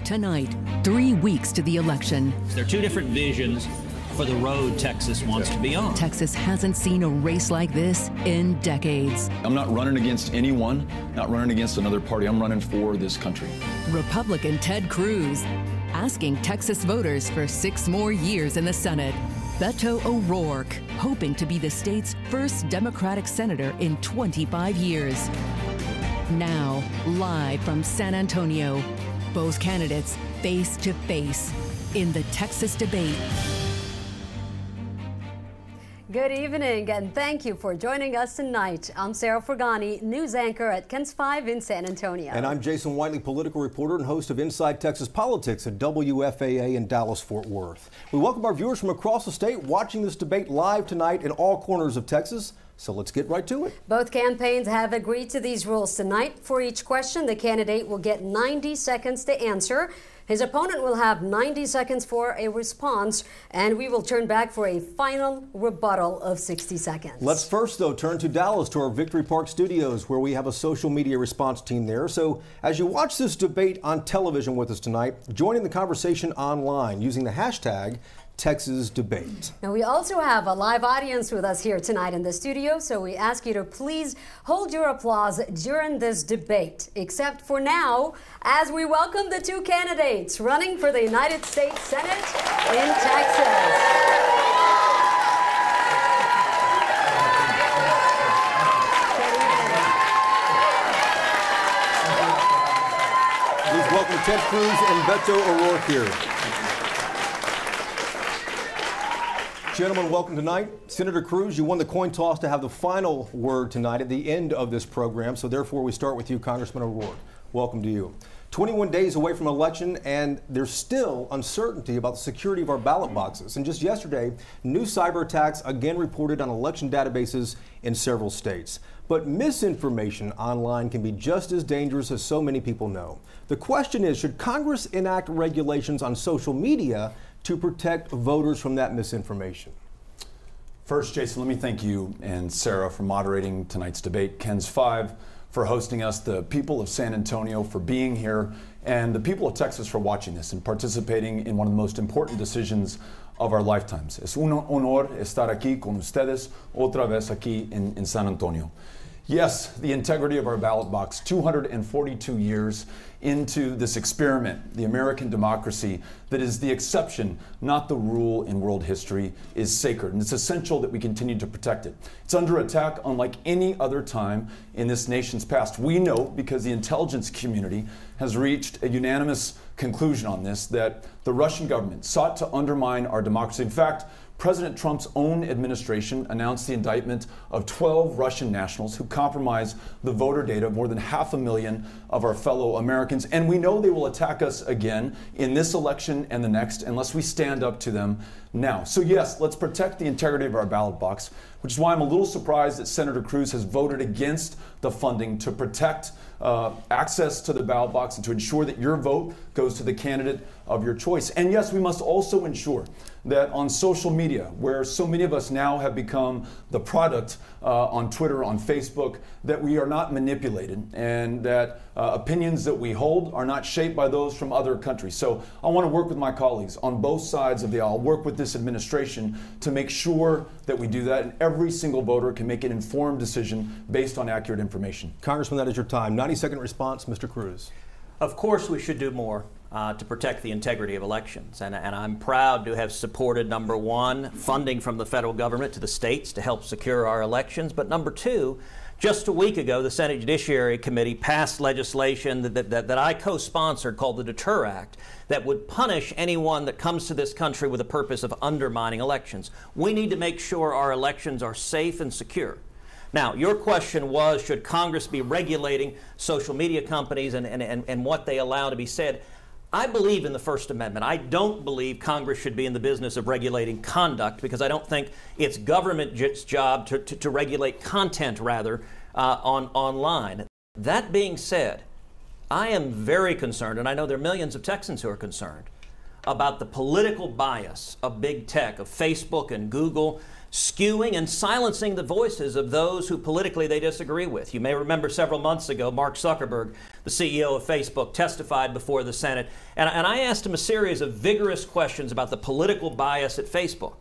Tonight, 3 weeks to the election. There are two different visions for the road Texas wants to be on. Texas hasn't seen a race like this in decades. I'm not running against anyone, not running against another party. I'm running for this country. Republican Ted Cruz asking Texas voters for 6 more years in the Senate. Beto O'Rourke hoping to be the state's first Democratic senator in 25 years. Now, live from San Antonio, both candidates face to face in the Texas debate. Good evening, and thank you for joining us tonight. I'm Sarah Fergani, news anchor at KCEN 5 in San Antonio. And I'm Jason Whiteley, political reporter and host of Inside Texas Politics at WFAA in Dallas-Fort Worth. We welcome our viewers from across the state watching this debate live tonight in all corners of Texas. So let's get right to it. Both campaigns have agreed to these rules tonight. For each question, the candidate will get 90 seconds to answer. His opponent will have 90 seconds for a response, and we will turn back for a final rebuttal of 60 seconds. Let's first, though, turn to Dallas, to our Victory Park studios, where we have a social media response team there. So as you watch this debate on television with us tonight, joining the conversation online using the hashtag Texas Debate. Now, we also have a live audience with us here tonight in the studio, so we ask you to please hold your applause during this debate, except for now, as we welcome the two candidates running for the United States Senate in Texas. Please welcome Ted Cruz and Beto O'Rourke here. Gentlemen, welcome tonight. Senator Cruz, you won the coin toss to have the final word tonight at the end of this program, so therefore we start with you, Congressman O'Rourke. Welcome to you. 21 days away from election, and there's still uncertainty about the security of our ballot boxes. And just yesterday, new cyber attacks again reported on election databases in several states. But misinformation online can be just as dangerous as so many people know. The question is, should Congress enact regulations on social media to protect voters from that misinformation? First, Jason, let me thank you and Sarah for moderating tonight's debate, KCEN 5 for hosting us, the people of San Antonio for being here, and the people of Texas for watching this and participating in one of the most important decisions of our lifetimes. Es un honor estar aquí con ustedes otra vez aquí en San Antonio. Yes, the integrity of our ballot box, 242 years into this experiment, the American democracy that is the exception, not the rule in world history, is sacred. And it's essential that we continue to protect it. It's under attack unlike any other time in this nation's past. We know, because the intelligence community has reached a unanimous conclusion on this, that the Russian government sought to undermine our democracy. In fact, President Trump's own administration announced the indictment of 12 Russian nationals who compromised the voter data of more than 500,000 of our fellow Americans. And we know they will attack us again in this election and the next unless we stand up to them now. So yes, let's protect the integrity of our ballot box, which is why I'm a little surprised that Senator Cruz has voted against the funding to protect access to the ballot box and to ensure that your vote goes to the candidate of your choice. And yes, we must also ensure that on social media, where so many of us now have become the product on Twitter, on Facebook, that we are not manipulated and that opinions that we hold are not shaped by those from other countries. So I want to work with my colleagues on both sides of the aisle, work with this administration to make sure that we do that, and every single voter can make an informed decision based on accurate information. Congressman, that is your time. 90-second response, Mr. Cruz. Of course we should do more to protect the integrity of elections. And I'm proud to have supported, number one, funding from the federal government to the states to help secure our elections. But number two, just a week ago, the Senate Judiciary Committee passed legislation that I co-sponsored called the Deter Act that would punish anyone that comes to this country with the purpose of undermining elections. We need to make sure our elections are safe and secure. Now, your question was, should Congress be regulating social media companies and what they allow to be said? I believe in the First Amendment. I don't believe Congress should be in the business of regulating conduct, because I don't think it's government's job to regulate content, rather, online. That being said, I am very concerned, and I know there are millions of Texans who are concerned, about the political bias of big tech, of Facebook and Google, skewing and silencing the voices of those who politically they disagree with. You may remember several months ago, Mark Zuckerberg, the CEO of Facebook, testified before the Senate, and I asked him a series of vigorous questions about the political bias at Facebook.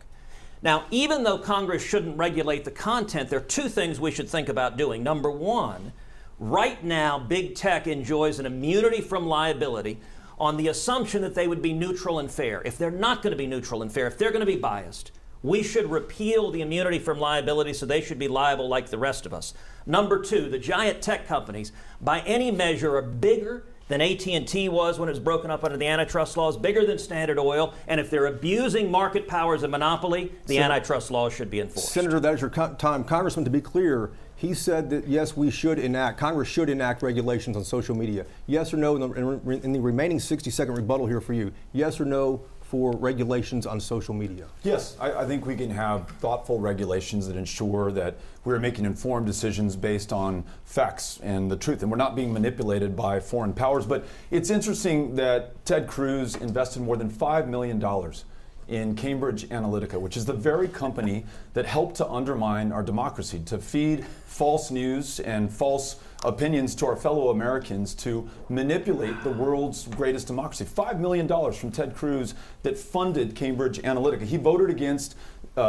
Now, even though Congress shouldn't regulate the content, there are two things we should think about doing. Number one, right now, big tech enjoys an immunity from liability on the assumption that they would be neutral and fair. If they're not going to be neutral and fair, if they're going to be biased, we should repeal the immunity from liability so they should be liable like the rest of us. Number two, the giant tech companies, by any measure, are bigger than AT&T was when it was broken up under the antitrust laws, bigger than Standard Oil, and if they're abusing market powers of monopoly, the antitrust laws should be enforced. Senator, that is your time. Congressman, to be clear, he said that, yes, Congress should enact regulations on social media. Yes or no, in the remaining 60-second rebuttal here for you, yes or no for regulations on social media? Yes, I think we can have thoughtful regulations that ensure that we're making informed decisions based on facts and the truth, and we're not being manipulated by foreign powers. But it's interesting that Ted Cruz invested more than $5 million in Cambridge Analytica, which is the very company that helped to undermine our democracy, to feed false news and false opinions to our fellow Americans, to manipulate the world's greatest democracy. $5 million from Ted Cruz that funded Cambridge Analytica. He voted against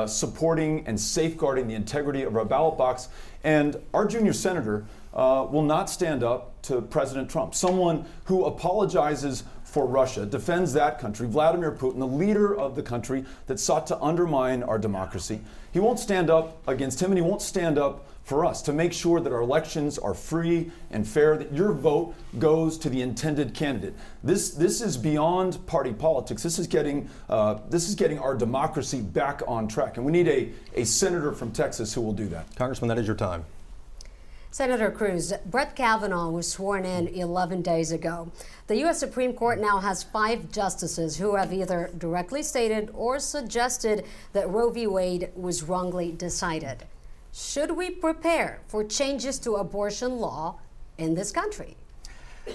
supporting and safeguarding the integrity of our ballot box. And our junior senator will not stand up to President Trump, someone who apologizes for Russia, defends that country, Vladimir Putin, the leader of the country that sought to undermine our democracy. He won't stand up against him, and he won't stand up for us to make sure that our elections are free and fair, that your vote goes to the intended candidate. This is beyond party politics. This is getting our democracy back on track, and we need a senator from Texas who will do that. Congressman, that is your time. Senator Cruz, Brett Kavanaugh was sworn in 11 days ago. The U.S. Supreme Court now has 5 justices who have either directly stated or suggested that Roe v. Wade was wrongly decided. Should we prepare for changes to abortion law in this country?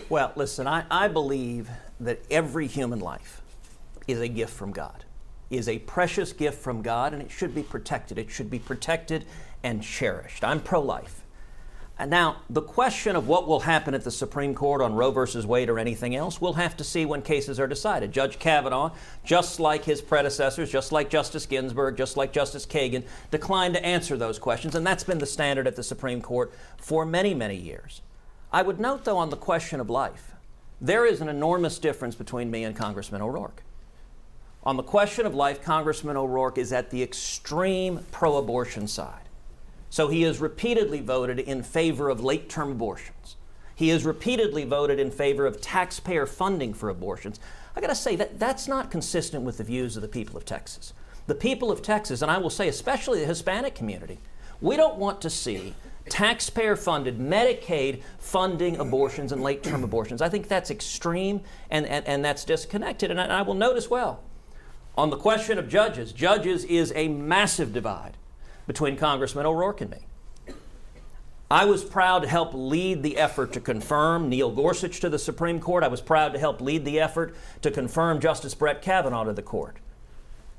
Well, listen, I believe that every human life is a gift from God, is a precious gift from God, and it should be protected. It should be protected and cherished. I'm pro-life. And now, the question of what will happen at the Supreme Court on Roe versus Wade or anything else, we'll have to see when cases are decided. Judge Kavanaugh, just like his predecessors, just like Justice Ginsburg, just like Justice Kagan, declined to answer those questions, and that's been the standard at the Supreme Court for many, many years. I would note, though, on the question of life, there is an enormous difference between me and Congressman O'Rourke. On the question of life, Congressman O'Rourke is at the extreme pro-abortion side. So he has repeatedly voted in favor of late-term abortions. He has repeatedly voted in favor of taxpayer funding for abortions. I got to say that that's not consistent with the views of the people of Texas. The people of Texas, and I will say especially the Hispanic community, we don't want to see taxpayer-funded Medicaid funding abortions and late-term abortions. I think that's extreme and that's disconnected. And I will note as well, on the question of judges is a massive divide between Congressman O'Rourke and me. I was proud to help lead the effort to confirm Neil Gorsuch to the Supreme Court. I was proud to help lead the effort to confirm Justice Brett Kavanaugh to the court.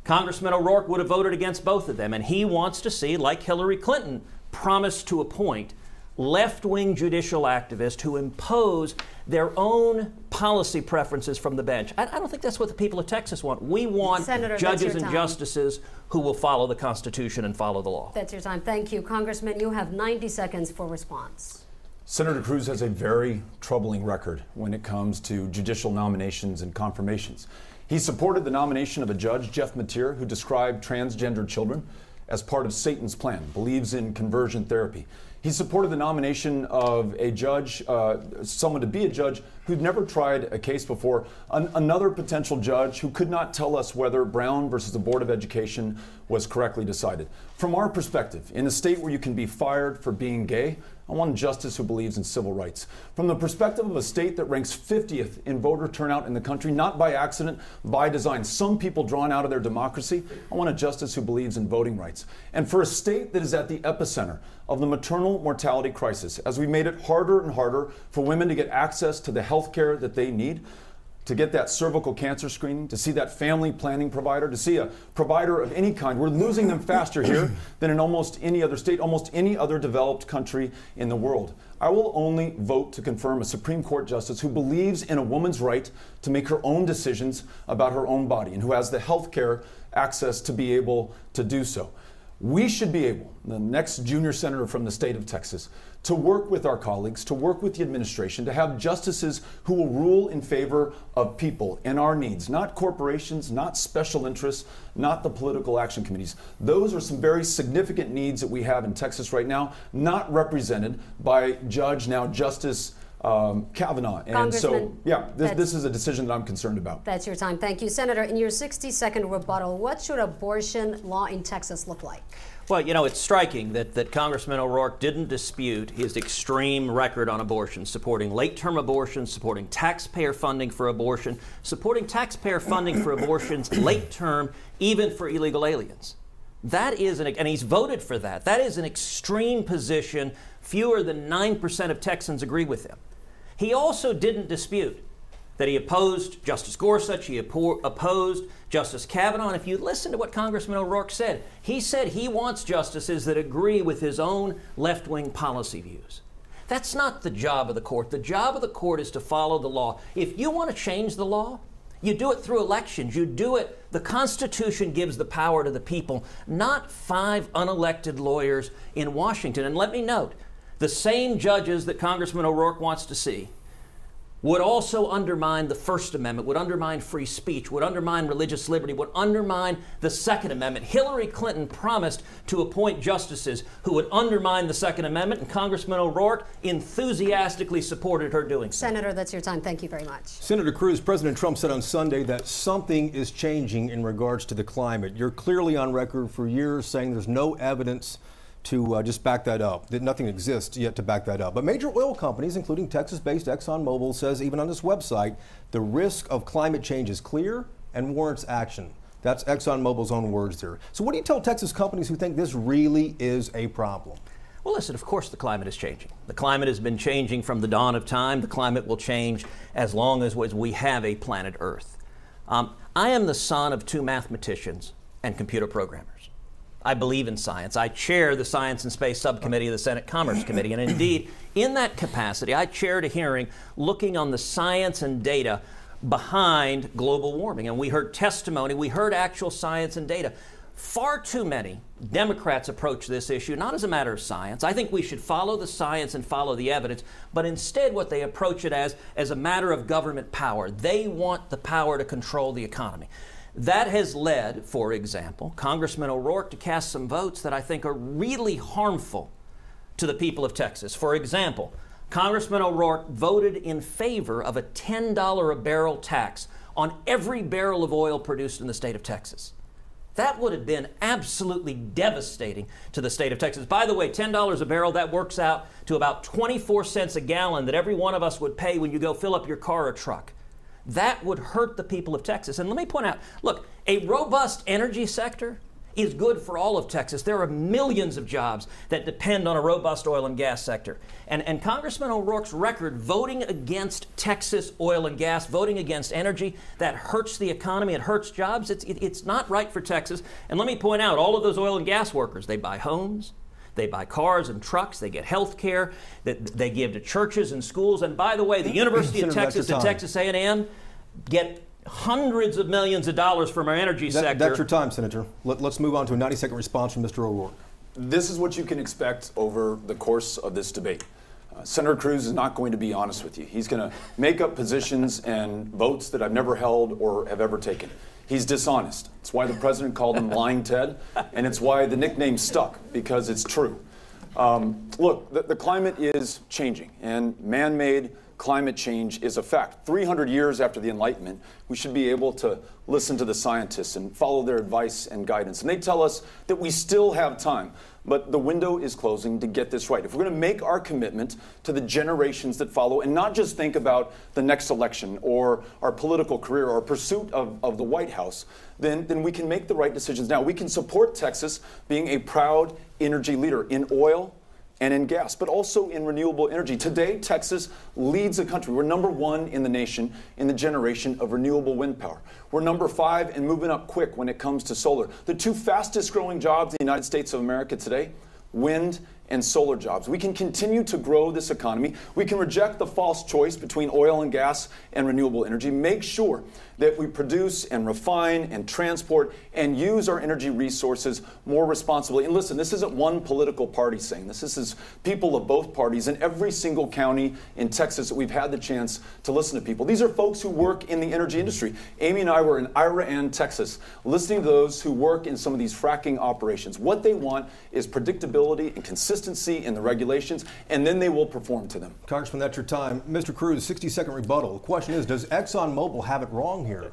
Congressman O'Rourke would have voted against both of them, and he wants to see, like Hillary Clinton promised to appoint, left-wing judicial activists who impose their own policy preferences from the bench. I don't think that's what the people of Texas want. We want Senator, judges and justices who will follow the Constitution and follow the law. That's your time. Thank you. Congressman, you have 90 seconds for response. Senator Cruz has a very troubling record when it comes to judicial nominations and confirmations. He supported the nomination of a judge, Jeff Mateer, who described transgender children as part of Satan's plan, believes in conversion therapy. He supported the nomination of a judge, someone to be a judge who'd never tried a case before, another potential judge who could not tell us whether Brown versus the Board of Education was correctly decided. From our perspective, in a state where you can be fired for being gay, I want a justice who believes in civil rights. From the perspective of a state that ranks 50th in voter turnout in the country, not by accident, by design, some people drawn out of their democracy, I want a justice who believes in voting rights. And for a state that is at the epicenter of the maternal mortality crisis, as we made it harder and harder for women to get access to the health care that they need, to get that cervical cancer screening, to see that family planning provider, to see a provider of any kind. We're losing them faster here than in almost any other state, almost any other developed country in the world. I will only vote to confirm a Supreme Court justice who believes in a woman's right to make her own decisions about her own body and who has the health care access to be able to do so. We should be able, the next junior senator from the state of Texas, to work with our colleagues, to work with the administration, to have justices who will rule in favor of people and our needs, not corporations, not special interests, not the political action committees. Those are some very significant needs that we have in Texas right now, not represented by Justice Kavanaugh. And so, yeah, this is a decision that I'm concerned about. That's your time. Thank you. Senator, in your 60-second rebuttal, what should abortion law in Texas look like? Well, you know, it's striking that Congressman O'Rourke didn't dispute his extreme record on abortion, supporting late-term abortion, supporting taxpayer funding for abortion, supporting taxpayer funding for abortions late-term, even for illegal aliens. That is, and he's voted for that. That is an extreme position. Fewer than 9% of Texans agree with him. He also didn't dispute that he opposed Justice Gorsuch, he opposed Justice Kavanaugh, and if you listen to what Congressman O'Rourke said he wants justices that agree with his own left-wing policy views. That's not the job of the court. The job of the court is to follow the law. If you want to change the law, you do it through elections. You do it, the Constitution gives the power to the people, not 5 unelected lawyers in Washington. And let me note, the same judges that Congressman O'Rourke wants to see would also undermine the First Amendment, would undermine free speech, would undermine religious liberty, would undermine the Second Amendment. Hillary Clinton promised to appoint justices who would undermine the Second Amendment, and Congressman O'Rourke enthusiastically supported her doing so. Senator, that's your time. Thank you very much. Senator Cruz, President Trump said on Sunday that something is changing in regards to the climate. You're clearly on record for years saying there's no evidence to just back that up, that nothing exists yet to back that up. But major oil companies, including Texas-based ExxonMobil, says even on this website, the risk of climate change is clear and warrants action. That's ExxonMobil's own words there. So what do you tell Texas companies who think this really is a problem? Well, listen, of course the climate is changing. The climate has been changing from the dawn of time. The climate will change as long as we have a planet Earth. I am the son of 2 mathematicians and computer programmers. I believe in science. I chair the Science and Space Subcommittee of the Senate Commerce Committee, and indeed, in that capacity, I chaired a hearing looking on the science and data behind global warming. And we heard testimony, we heard actual science and data. Far too many Democrats approach this issue not as a matter of science. I think we should follow the science and follow the evidence, but instead what they approach it as a matter of government power. They want the power to control the economy. That has led, for example, Congressman O'Rourke to cast some votes that I think are really harmful to the people of Texas. For example, Congressman O'Rourke voted in favor of a $10 a barrel tax on every barrel of oil produced in the state of Texas. That would have been absolutely devastating to the state of Texas. By the way, $10 a barrel, that works out to about 24 cents a gallon that every one of us would pay when you go fill up your car or truck. That would hurt the people of Texas. And let me point out, look, a robust energy sector is good for all of Texas. There are millions of jobs that depend on a robust oil and gas sector. And Congressman O'Rourke's record voting against Texas oil and gas, voting against energy, that hurts the economy, it hurts jobs. It's not right for Texas. And let me point out, all of those oil and gas workers, they buy homes, they buy cars and trucks, they get health care, they give to churches and schools. And by the way, the University of Texas and Texas A&M get hundreds of millions of dollars from our energy sector. That's your time, Senator. Let's move on to a 90-second response from Mr. O'Rourke. This is what you can expect over the course of this debate. Senator Cruz is not going to be honest with you. He's going to make up positions and votes that I've never held or have ever taken. He's dishonest. It's why the president called him Lying Ted, and it's why the nickname stuck, because it's true. Look, the climate is changing, and man-made climate change is a fact. 300 years after the Enlightenment, we should be able to listen to the scientists and follow their advice and guidance. And they tell us that we still have time, but the window is closing to get this right. If we're going to make our commitment to the generations that follow and not just think about the next election or our political career or pursuit of the White House, then we can make the right decisions now. We can support Texas being a proud energy leader in oil, and in gas, but also in renewable energy. Today, Texas leads the country. We're number 1 in the nation in the generation of renewable wind power. We're number 5 and moving up quick when it comes to solar. The 2 fastest growing jobs in the United States of America today, wind and solar jobs. We can continue to grow this economy. We can reject the false choice between oil and gas and renewable energy. Make sure that we produce and refine and transport and use our energy resources more responsibly. And listen, this isn't one political party saying this. This is people of both parties in every single county in Texas that we've had the chance to listen to people. These are folks who work in the energy industry. Amy and I were in Ira, Texas, listening to those who work in some of these fracking operations. What they want is predictability and consistency in the regulations, and then they will perform to them. Congressman, that's your time. Mr. Cruz, 60-second rebuttal. The question is, does ExxonMobil have it wrong here?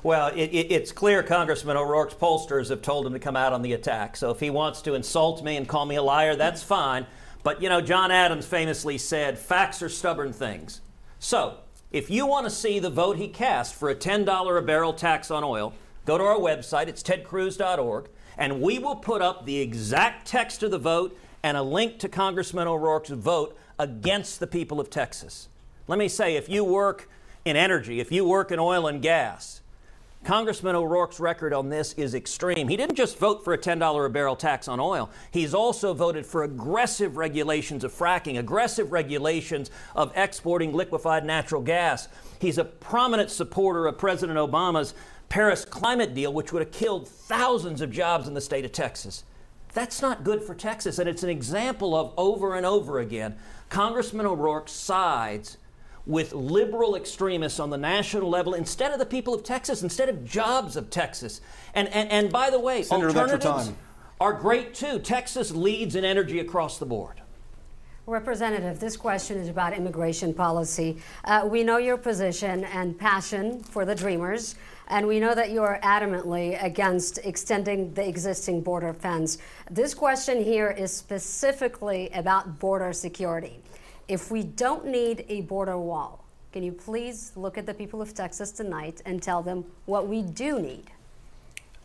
Well, it's clear Congressman O'Rourke's pollsters have told him to come out on the attack. So if he wants to insult me and call me a liar, that's fine. But, you know, John Adams famously said, facts are stubborn things. So if you want to see the vote he cast for a $10 a barrel tax on oil, go to our website. It's tedcruz.org. And we will put up the exact text of the vote and a link to Congressman O'Rourke's vote against the people of Texas. Let me say, if you work in energy, if you work in oil and gas, Congressman O'Rourke's record on this is extreme. He didn't just vote for a $10 a barrel tax on oil. He's also voted for aggressive regulations of fracking, aggressive regulations of exporting liquefied natural gas. He's a prominent supporter of President Obama's Paris climate deal, which would have killed thousands of jobs in the state of Texas. That's not good for Texas, and it's an example of, over and over again, Congressman O'Rourke sides with liberal extremists on the national level instead of the people of Texas, instead of jobs of Texas. And by the way, Senator, alternatives are great too. Texas leads in energy across the board. Representative, this question is about immigration policy. We know your position and passion for the Dreamers, and we know that you are adamantly against extending the existing border fence. This question here is specifically about border security. If we don't need a border wall, can you please look at the people of Texas tonight and tell them what we do need?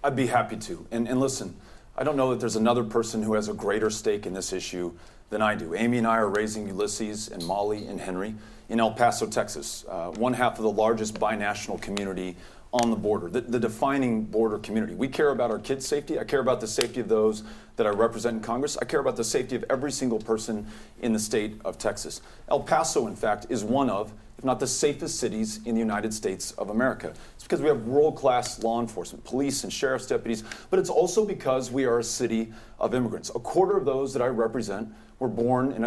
I'd be happy to. And listen, I don't know that there's another person who has a greater stake in this issue than I do. Amy and I are raising Ulysses and Molly and Henry in El Paso, Texas, one half of the largest binational community on the border, the defining border community. We care about our kids' safety. I care about the safety of those that I represent in Congress. I care about the safety of every single person in the state of Texas. El Paso, in fact, is one of, if not the safest cities in the United States of America. It's because we have world-class law enforcement, police and sheriff's deputies, but it's also because we are a city of immigrants. A quarter of those that I represent were born in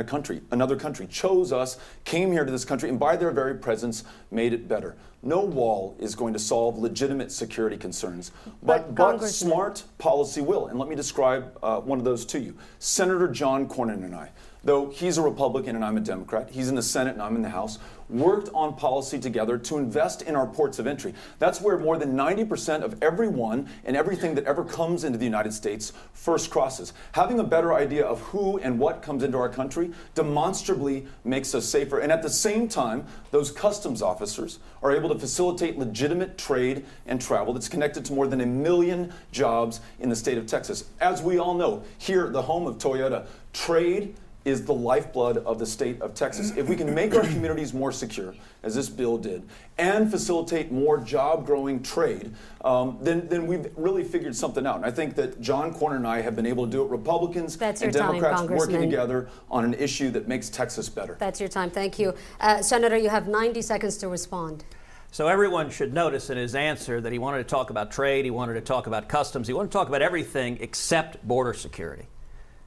another country, chose us, came here to this country, and by their very presence made it better. No wall is going to solve legitimate security concerns, but smart policy will. And let me describe one of those to you. Senator John Cornyn and I, though he's a Republican and I'm a Democrat, he's in the Senate and I'm in the House, worked on policy together to invest in our ports of entry. That's where more than 90% of everyone and everything that ever comes into the United States first crosses. Having a better idea of who and what comes into our country demonstrably makes us safer. And at the same time, those customs officers are able to facilitate legitimate trade and travel that's connected to more than 1 million jobs in the state of Texas. As we all know, here, the home of Toyota, trade is the lifeblood of the state of Texas. If we can make our communities more secure, as this bill did, and facilitate more job-growing trade, then we've really figured something out. And I think that John Cornyn and I have been able to do it. Republicans and Democrats working together on an issue that makes Texas better. That's your time. Thank you. Senator, you have 90 seconds to respond. So everyone should notice in his answer that he wanted to talk about trade, he wanted to talk about customs, he wanted to talk about everything except border security.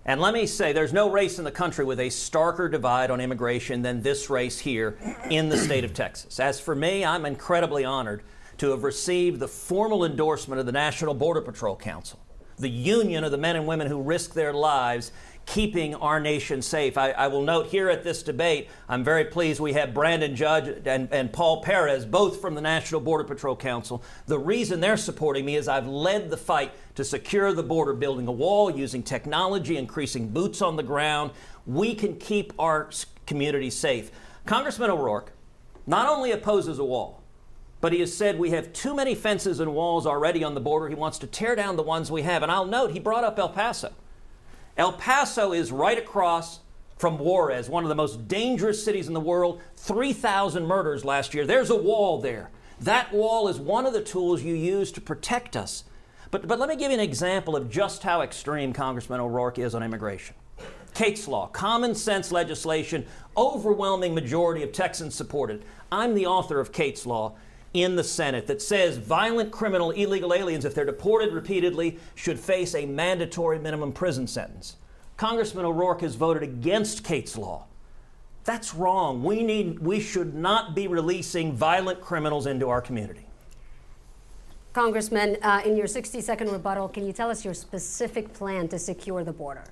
And let me say, there's no race in the country with a starker divide on immigration than this race here in the state of Texas. As for me, I'm incredibly honored to have received the formal endorsement of the National Border Patrol Council, the union of the men and women who risk their lives keeping our nation safe. I will note here at this debate, I'm very pleased we have Brandon Judge and Paul Perez, both from the National Border Patrol Council. The reason they're supporting me is I've led the fight to secure the border, building a wall, using technology, increasing boots on the ground. We can keep our community safe. Congressman O'Rourke not only opposes a wall, but he has said we have too many fences and walls already on the border. He wants to tear down the ones we have. And I'll note, he brought up El Paso. El Paso is right across from Juarez, one of the most dangerous cities in the world, 3,000 murders last year. There's a wall there. That wall is one of the tools you use to protect us. But let me give you an example of just how extreme Congressman O'Rourke is on immigration. Kate's Law, common sense legislation, overwhelming majority of Texans supported. I'm the author of Kate's Law in the Senate that says violent criminal illegal aliens, if they're deported repeatedly, should face a mandatory minimum prison sentence. Congressman O'Rourke has voted against Kate's Law. That's wrong. We should not be releasing violent criminals into our community. Congressman, in your 60-second rebuttal, can you tell us your specific plan to secure the border?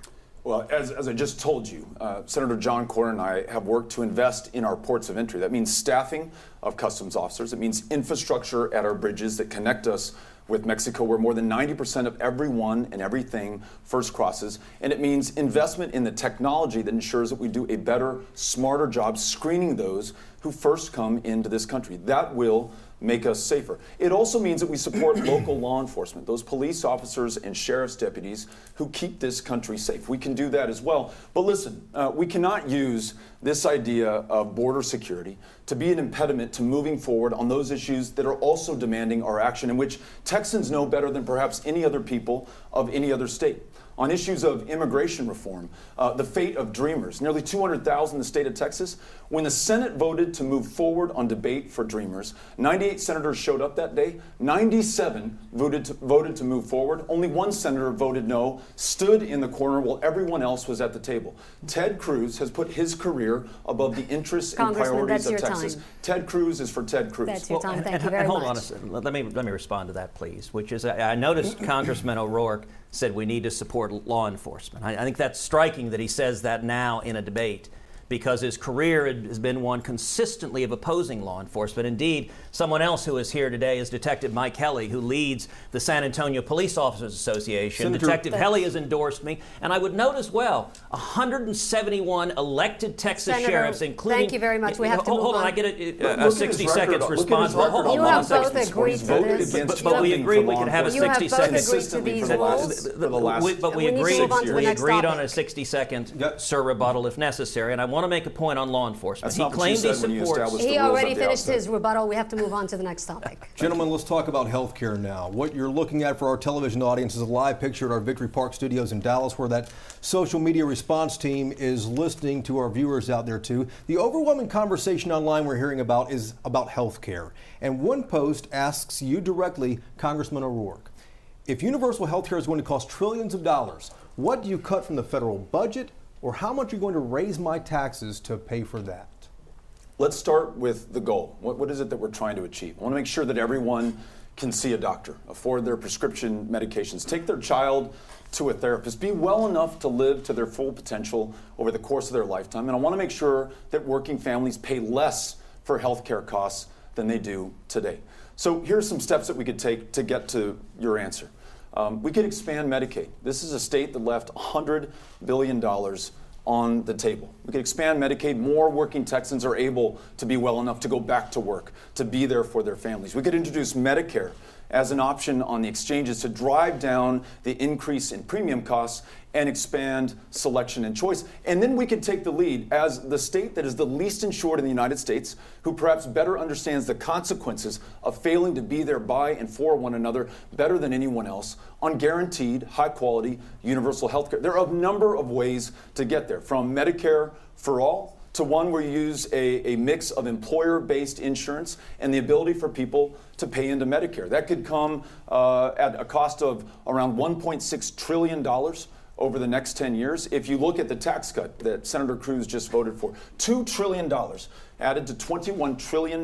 Well, as I just told you, Senator John Cornyn and I have worked to invest in our ports of entry. That means staffing of customs officers. It means infrastructure at our bridges that connect us with Mexico, where more than 90% of everyone and everything first crosses. And it means investment in the technology that ensures that we do a better, smarter job screening those who first come into this country. That will make us safer. It also means that we support local law enforcement, those police officers and sheriff's deputies who keep this country safe. We can do that as well. But listen, we cannot use this idea of border security to be an impediment to moving forward on those issues that are also demanding our action, in which Texans know better than perhaps any other people of any other state. On issues of immigration reform, the fate of Dreamers, nearly 200,000 in the state of Texas. When the Senate voted to move forward on debate for Dreamers, 98 senators showed up that day. 97 voted to move forward. Only one senator voted no, stood in the corner while everyone else was at the table. Ted Cruz has put his career above the interests and priorities of Texas. Ted Cruz is for Ted Cruz. That's your time. Thank you very much. Hold on a second. Let me respond to that, please, which is I noticed Congressman O'Rourke said we need to support law enforcement. I think that's striking that he says that now in a debate, because his career has been one consistently of opposing law enforcement. Indeed, someone else who is here today is Detective Mike Helly, who leads the San Antonio Police Officers Association. Detective Helly has endorsed me. And I would note as well, 171 elected Texas sheriffs, including... Thank you very much. We have to move on. Hold on, I get a 60 seconds response. You have both agreed to this. But we agreed we could have a 60 seconds. But we agreed on a 60-second rebuttal if necessary. And I want to make a point on law enforcement. He claimed he supports. He already finished his rebuttal. We have to move on to the next topic. Gentlemen, let's talk about health care now. What you're looking at for our television audience is a live picture at our Victory Park studios in Dallas, where that social media response team is listening to our viewers out there too. The overwhelming conversation online we're hearing about is about health care. And one post asks you directly, Congressman O'Rourke, if universal health care is going to cost trillions of dollars, what do you cut from the federal budget? Or how much are you going to raise my taxes to pay for that? Let's start with the goal. What is it that we're trying to achieve? I want to make sure that everyone can see a doctor, afford their prescription medications, take their child to a therapist, be well enough to live to their full potential over the course of their lifetime. And I want to make sure that working families pay less for health care costs than they do today. So here are some steps that we could take to get to your answer. We could expand Medicaid. This is a state that left $100 billion on the table. We could expand Medicaid. More working Texans are able to be well enough to go back to work, to be there for their families. We could introduce Medicare as an option on the exchanges to drive down the increase in premium costs and expand selection and choice. And then we could take the lead as the state that is the least insured in the United States, who perhaps better understands the consequences of failing to be there by and for one another better than anyone else on guaranteed, high-quality, universal health care. There are a number of ways to get there, from Medicare for all to one where you use a mix of employer-based insurance and the ability for people to pay into Medicare. That could come at a cost of around $1.6 trillion over the next 10 years. If you look at the tax cut that Senator Cruz just voted for, $2 trillion added to $21 trillion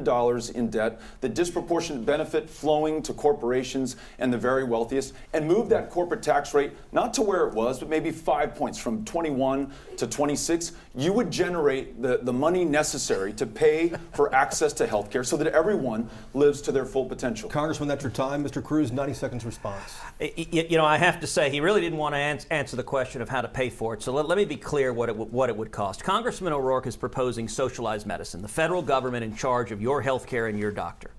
in debt, the disproportionate benefit flowing to corporations and the very wealthiest, and move that corporate tax rate not to where it was, but maybe 5 points, from 21 to 26, you would generate the money necessary to pay for access to health care so that everyone lives to their full potential. Congressman, that's your time. Mr. Cruz, 90 seconds response. You know, I have to say, he really didn't want to answer the question of how to pay for it. So let me be clear what it would cost. Congressman O'Rourke is proposing socialized medicine, the federal government in charge of your health care and your doctor.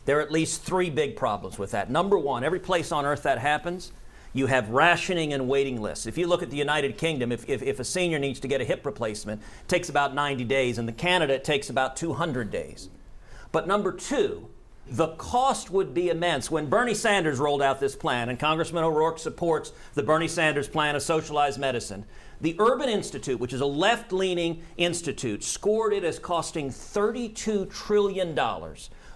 There are at least 3 big problems with that. Number one, every place on earth that happens, You have rationing and waiting lists. If you look at the United Kingdom, if a senior needs to get a hip replacement, it takes about 90 days. In Canada, it takes about 200 days. But number two, the cost would be immense. When Bernie Sanders rolled out this plan, and Congressman O'Rourke supports the Bernie Sanders plan of socialized medicine, the Urban Institute, which is a left-leaning institute, scored it as costing $32 trillion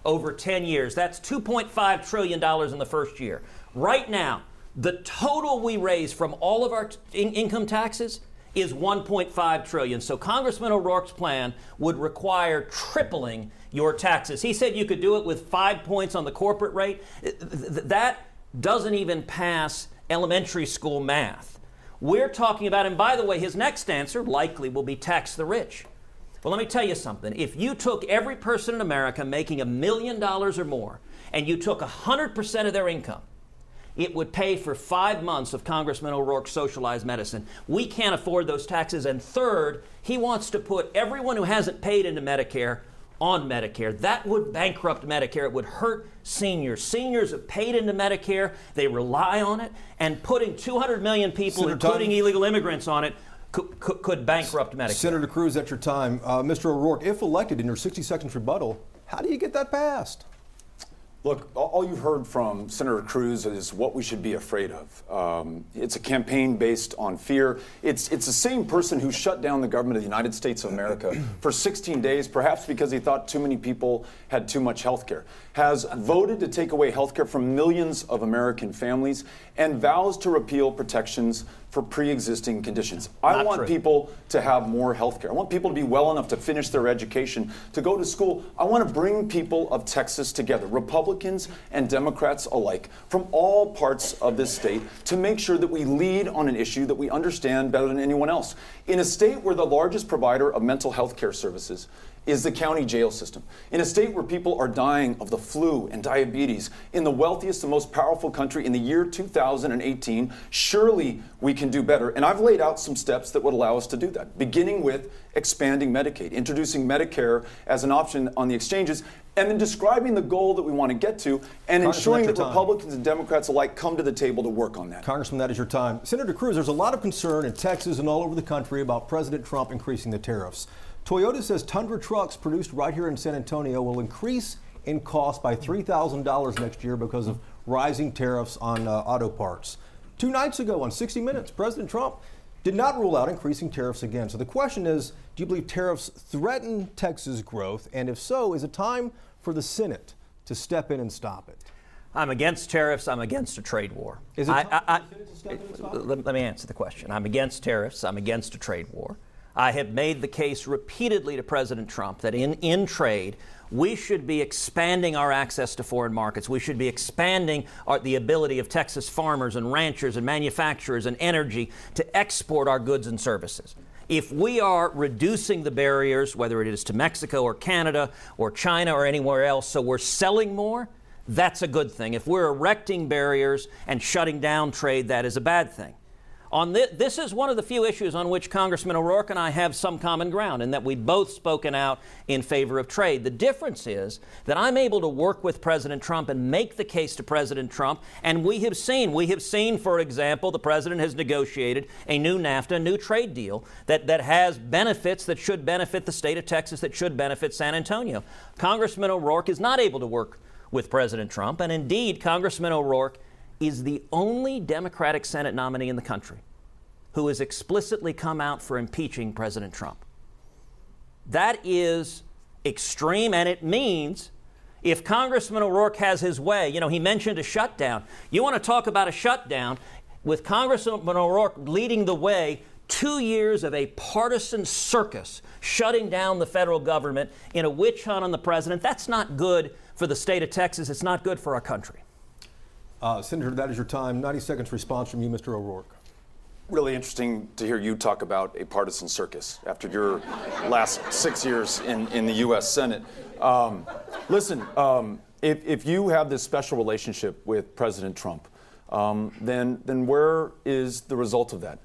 over 10 years. That's $2.5 trillion in the first year. Right now, the total we raise from all of our income taxes is $1.5 trillion. So Congressman O'Rourke's plan would require tripling your taxes. He said you could do it with 5 points on the corporate rate. That doesn't even pass elementary school math. We're talking about, and by the way, his next answer likely will be tax the rich. Well, let me tell you something. If you took every person in America making $1 million or more, and you took 100% of their income, it would pay for 5 months of Congressman O'Rourke's socialized medicine. We can't afford those taxes. And third, he wants to put everyone who hasn't paid into Medicare on Medicare. That would bankrupt Medicare. It would hurt seniors. Seniors have paid into Medicare. They rely on it. And putting 200 million people, Senator including illegal immigrants, on it could bankrupt Medicare. Senator Cruz, at your time. Mr. O'Rourke, if elected in your 60 seconds rebuttal, how do you get that passed? Look, all you've heard from Senator Cruz is what we should be afraid of. It's a campaign based on fear. It's the same person who shut down the government of the United States of America for 16 days, perhaps because he thought too many people had too much health care, has voted to take away health care from millions of American families, and vows to repeal protections for pre-existing conditions. I want people to have more health care. I want people to be well enough to finish their education, to go to school. I want to bring people of Texas together, Republicans and Democrats alike, from all parts of this state, to make sure that we lead on an issue that we understand better than anyone else. In a state where the largest provider of mental health care services is the county jail system. In a state where people are dying of the flu and diabetes, in the wealthiest and most powerful country in the year 2018, surely we can do better. And I've laid out some steps that would allow us to do that, beginning with expanding Medicaid, introducing Medicare as an option on the exchanges, and then describing the goal that we want to get to, and ensuring that Republicans and Democrats alike come to the table to work on that. Congressman, that is your time. Senator Cruz, there's a lot of concern in Texas and all over the country about President Trump increasing the tariffs. Toyota says Tundra trucks produced right here in San Antonio will increase in cost by $3,000 next year because of rising tariffs on auto parts. 2 nights ago on 60 Minutes, President Trump did not rule out increasing tariffs again. So the question is, do you believe tariffs threaten Texas growth? And if so, is it time for the Senate to step in and stop it? I'm against tariffs. I'm against a trade war. Is it time for the Senate to step in and stop it? Let me answer the question. I'm against tariffs. I'm against a trade war. I have made the case repeatedly to President Trump that in trade, we should be expanding our access to foreign markets. We should be expanding the ability of Texas farmers and ranchers and manufacturers and energy to export our goods and services. If we are reducing the barriers, whether it is to Mexico or Canada or China or anywhere else, so we're selling more, that's a good thing. If we're erecting barriers and shutting down trade, that is a bad thing. This is one of the few issues on which Congressman O'Rourke and I have some common ground, in that we've both spoken out in favor of trade. The difference is that I'm able to work with President Trump and make the case to President Trump, and we have seen, for example, the President has negotiated a new NAFTA, a new trade deal that has benefits that should benefit the state of Texas, that should benefit San Antonio. Congressman O'Rourke is not able to work with President Trump, and indeed, Congressman O'Rourke is the only Democratic Senate nominee in the country who has explicitly come out for impeaching President Trump. That is extreme, and it means if Congressman O'Rourke has his way, he mentioned a shutdown. You want to talk about a shutdown, with Congressman O'Rourke leading the way, 2 years of a partisan circus shutting down the federal government in a witch hunt on the president. That's not good for the state of Texas. It's not good for our country. Senator, that is your time. 90 seconds response from you, Mr. O'Rourke. Really interesting to hear you talk about a partisan circus after your last 6 years in the U.S. Senate. Listen, if you have this special relationship with President Trump, then where is the result of that?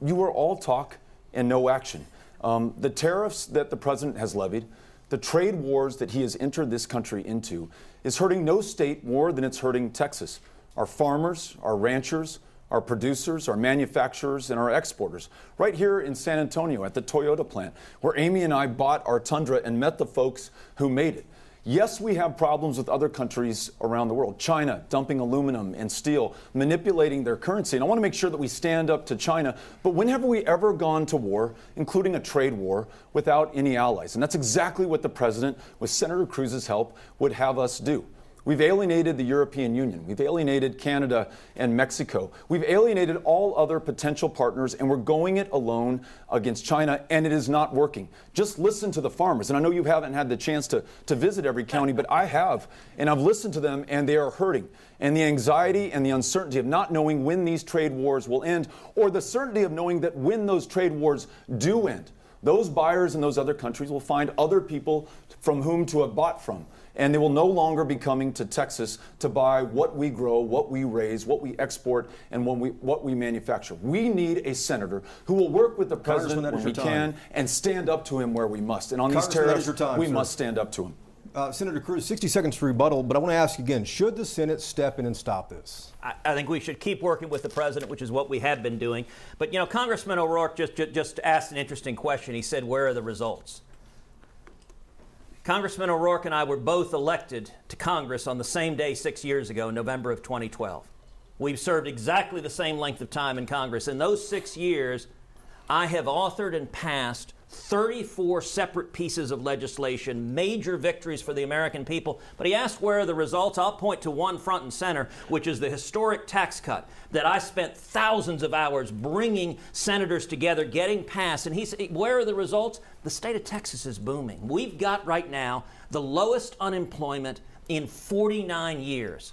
You are all talk and no action. The tariffs that the president has levied, the trade wars that he has entered this country into, is hurting no state more than it's hurting Texas. Our farmers, our ranchers, our producers, our manufacturers, and our exporters. Right here in San Antonio at the Toyota plant, where Amy and I bought our Tundra and met the folks who made it. Yes, we have problems with other countries around the world. China dumping aluminum and steel, manipulating their currency. And I want to make sure that we stand up to China. But when have we ever gone to war, including a trade war, without any allies? And that's exactly what the president, with Senator Cruz's help, would have us do. We've alienated the European Union. We've alienated Canada and Mexico. We've alienated all other potential partners, and we're going it alone against China, and it is not working. Just listen to the farmers. And I know you haven't had the chance to visit every county, but I have, and I've listened to them, and they are hurting. And the anxiety and the uncertainty of not knowing when these trade wars will end, or the certainty of knowing that when those trade wars do end, those buyers in those other countries will find other people from whom to have bought from. And they will no longer be coming to Texas to buy what we grow, what we raise, what we export, and what we manufacture. We need a senator who will work with the president when we can and stand up to him where we must. And on these tariffs, we must stand up to him. Senator Cruz, 60 seconds to rebuttal, but I want to ask again, should the Senate step in and stop this? I think we should keep working with the president, which is what we have been doing. But, you know, Congressman O'Rourke just asked an interesting question. He said, where are the results? Congressman O'Rourke and I were both elected to Congress on the same day 6 years ago, November of 2012. We've served exactly the same length of time in Congress. In those 6 years, I have authored and passed 34 separate pieces of legislation, major victories for the American people. But he asked where are the results. I'll point to one front and center, which is the historic tax cut that I spent thousands of hours bringing senators together, getting passed. And he said, where are the results? The state of Texas is booming. We've got right now the lowest unemployment in 49 years.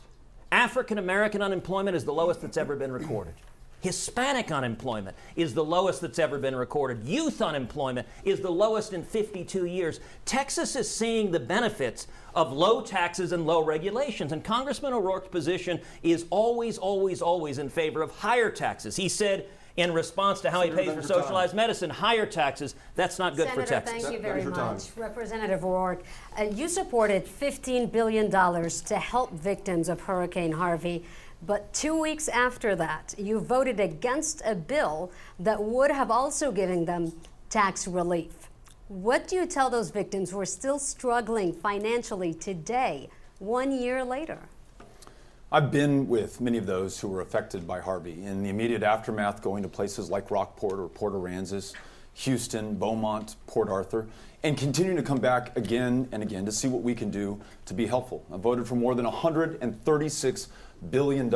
African American unemployment is the lowest that's ever been recorded. Hispanic unemployment is the lowest that's ever been recorded. Youth unemployment is the lowest in 52 years. Texas is seeing the benefits of low taxes and low regulations. And Congressman O'Rourke's position is always, always, always in favor of higher taxes. He said in response to how he pays for socialized medicine, higher taxes, that's not good for Texas. Thank you very much. Representative O'Rourke, you supported $15 billion to help victims of Hurricane Harvey. But 2 weeks after that, you voted against a bill that would have also given them tax relief. What do you tell those victims who are still struggling financially today, 1 year later? I've been with many of those who were affected by Harvey in the immediate aftermath, going to places like Rockport or Port Aransas, Houston, Beaumont, Port Arthur, and continuing to come back again and again to see what we can do to be helpful. I voted for more than $136 billion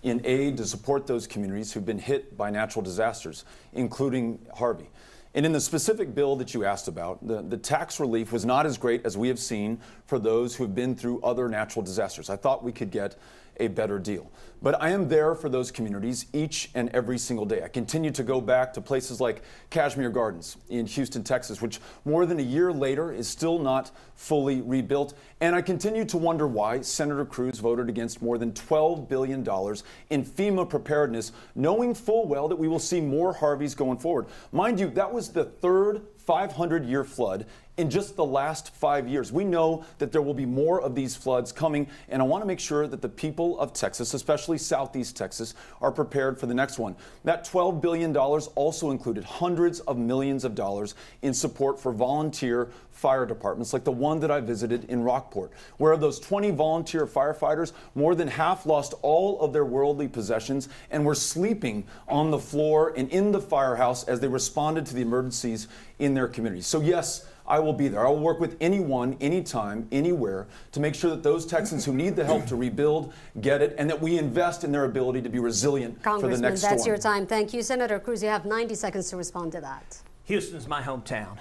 in aid to support those communities who've been hit by natural disasters, including Harvey. And in the specific bill that you asked about, the tax relief was not as great as we have seen for those who have been through other natural disasters. I thought we could get a better deal. But I am there for those communities each and every single day. I continue to go back to places like Kashmir Gardens in Houston, Texas, which more than a year later is still not fully rebuilt. And I continue to wonder why Senator Cruz voted against more than $12 billion in FEMA preparedness, knowing full well that we will see more Harveys going forward. Mind you, that was the third 500-year flood in just the last 5 years. We know that there will be more of these floods coming, and I want to make sure that the people of Texas, especially Southeast Texas, are prepared for the next one. That $12 billion also included hundreds of millions of dollars in support for volunteer fire departments like the one that I visited in Rockport, where of those 20 volunteer firefighters, more than half lost all of their worldly possessions and were sleeping on the floor and in the firehouse as they responded to the emergencies in their communities. So yes, I will be there. I will work with anyone, anytime, anywhere to make sure that those Texans who need the help to rebuild get it, and that we invest in their ability to be resilient for the next storm. That's your time. Thank you. Senator Cruz, you have 90 seconds to respond to that. Houston's my hometown.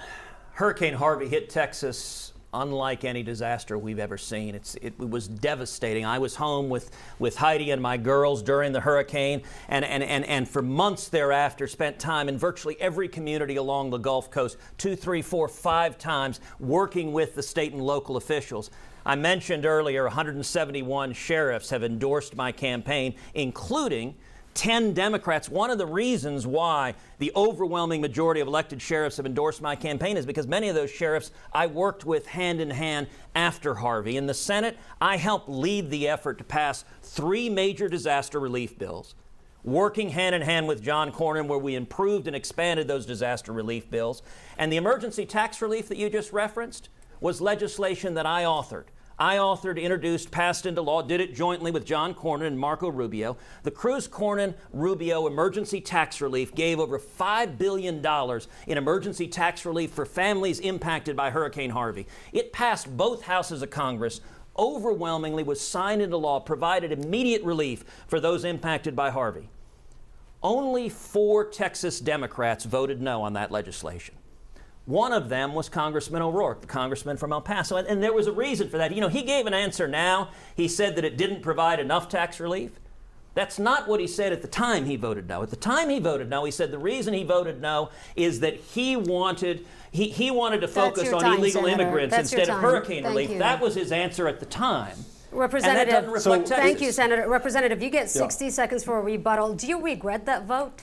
Hurricane Harvey hit Texas unlike any disaster we've ever seen. It was devastating. I was home with Heidi and my girls during the hurricane, and for months thereafter spent time in virtually every community along the Gulf Coast, 2, 3, 4, 5 times, working with the state and local officials. I mentioned earlier 171 sheriffs have endorsed my campaign, including 10 Democrats. One of the reasons why the overwhelming majority of elected sheriffs have endorsed my campaign is because many of those sheriffs I worked with hand in hand after Harvey. In the Senate, I helped lead the effort to pass 3 major disaster relief bills. working hand in hand with John Cornyn, where we improved and expanded those disaster relief bills. And the emergency tax relief that you just referenced was legislation that I authored. Introduced, passed into law, did it jointly with John Cornyn and Marco Rubio. The Cruz-Cornyn-Rubio emergency tax relief gave over $5 billion in emergency tax relief for families impacted by Hurricane Harvey. It passed both houses of Congress, overwhelmingly was signed into law, provided immediate relief for those impacted by Harvey. Only 4 Texas Democrats voted no on that legislation. One of them was Congressman O'Rourke, the congressman from El Paso, and there was a reason for that. You know, he gave an answer now. He said that it didn't provide enough tax relief. That's not what he said at the time he voted no. At the time he voted no, he said the reason he voted no is that he wanted to focus on illegal immigrants instead of hurricane relief. That was his answer at the time. Representative, and that doesn't reflect Texas. Thank you, Senator. Representative, you get 60 seconds for a rebuttal. Do you regret that vote?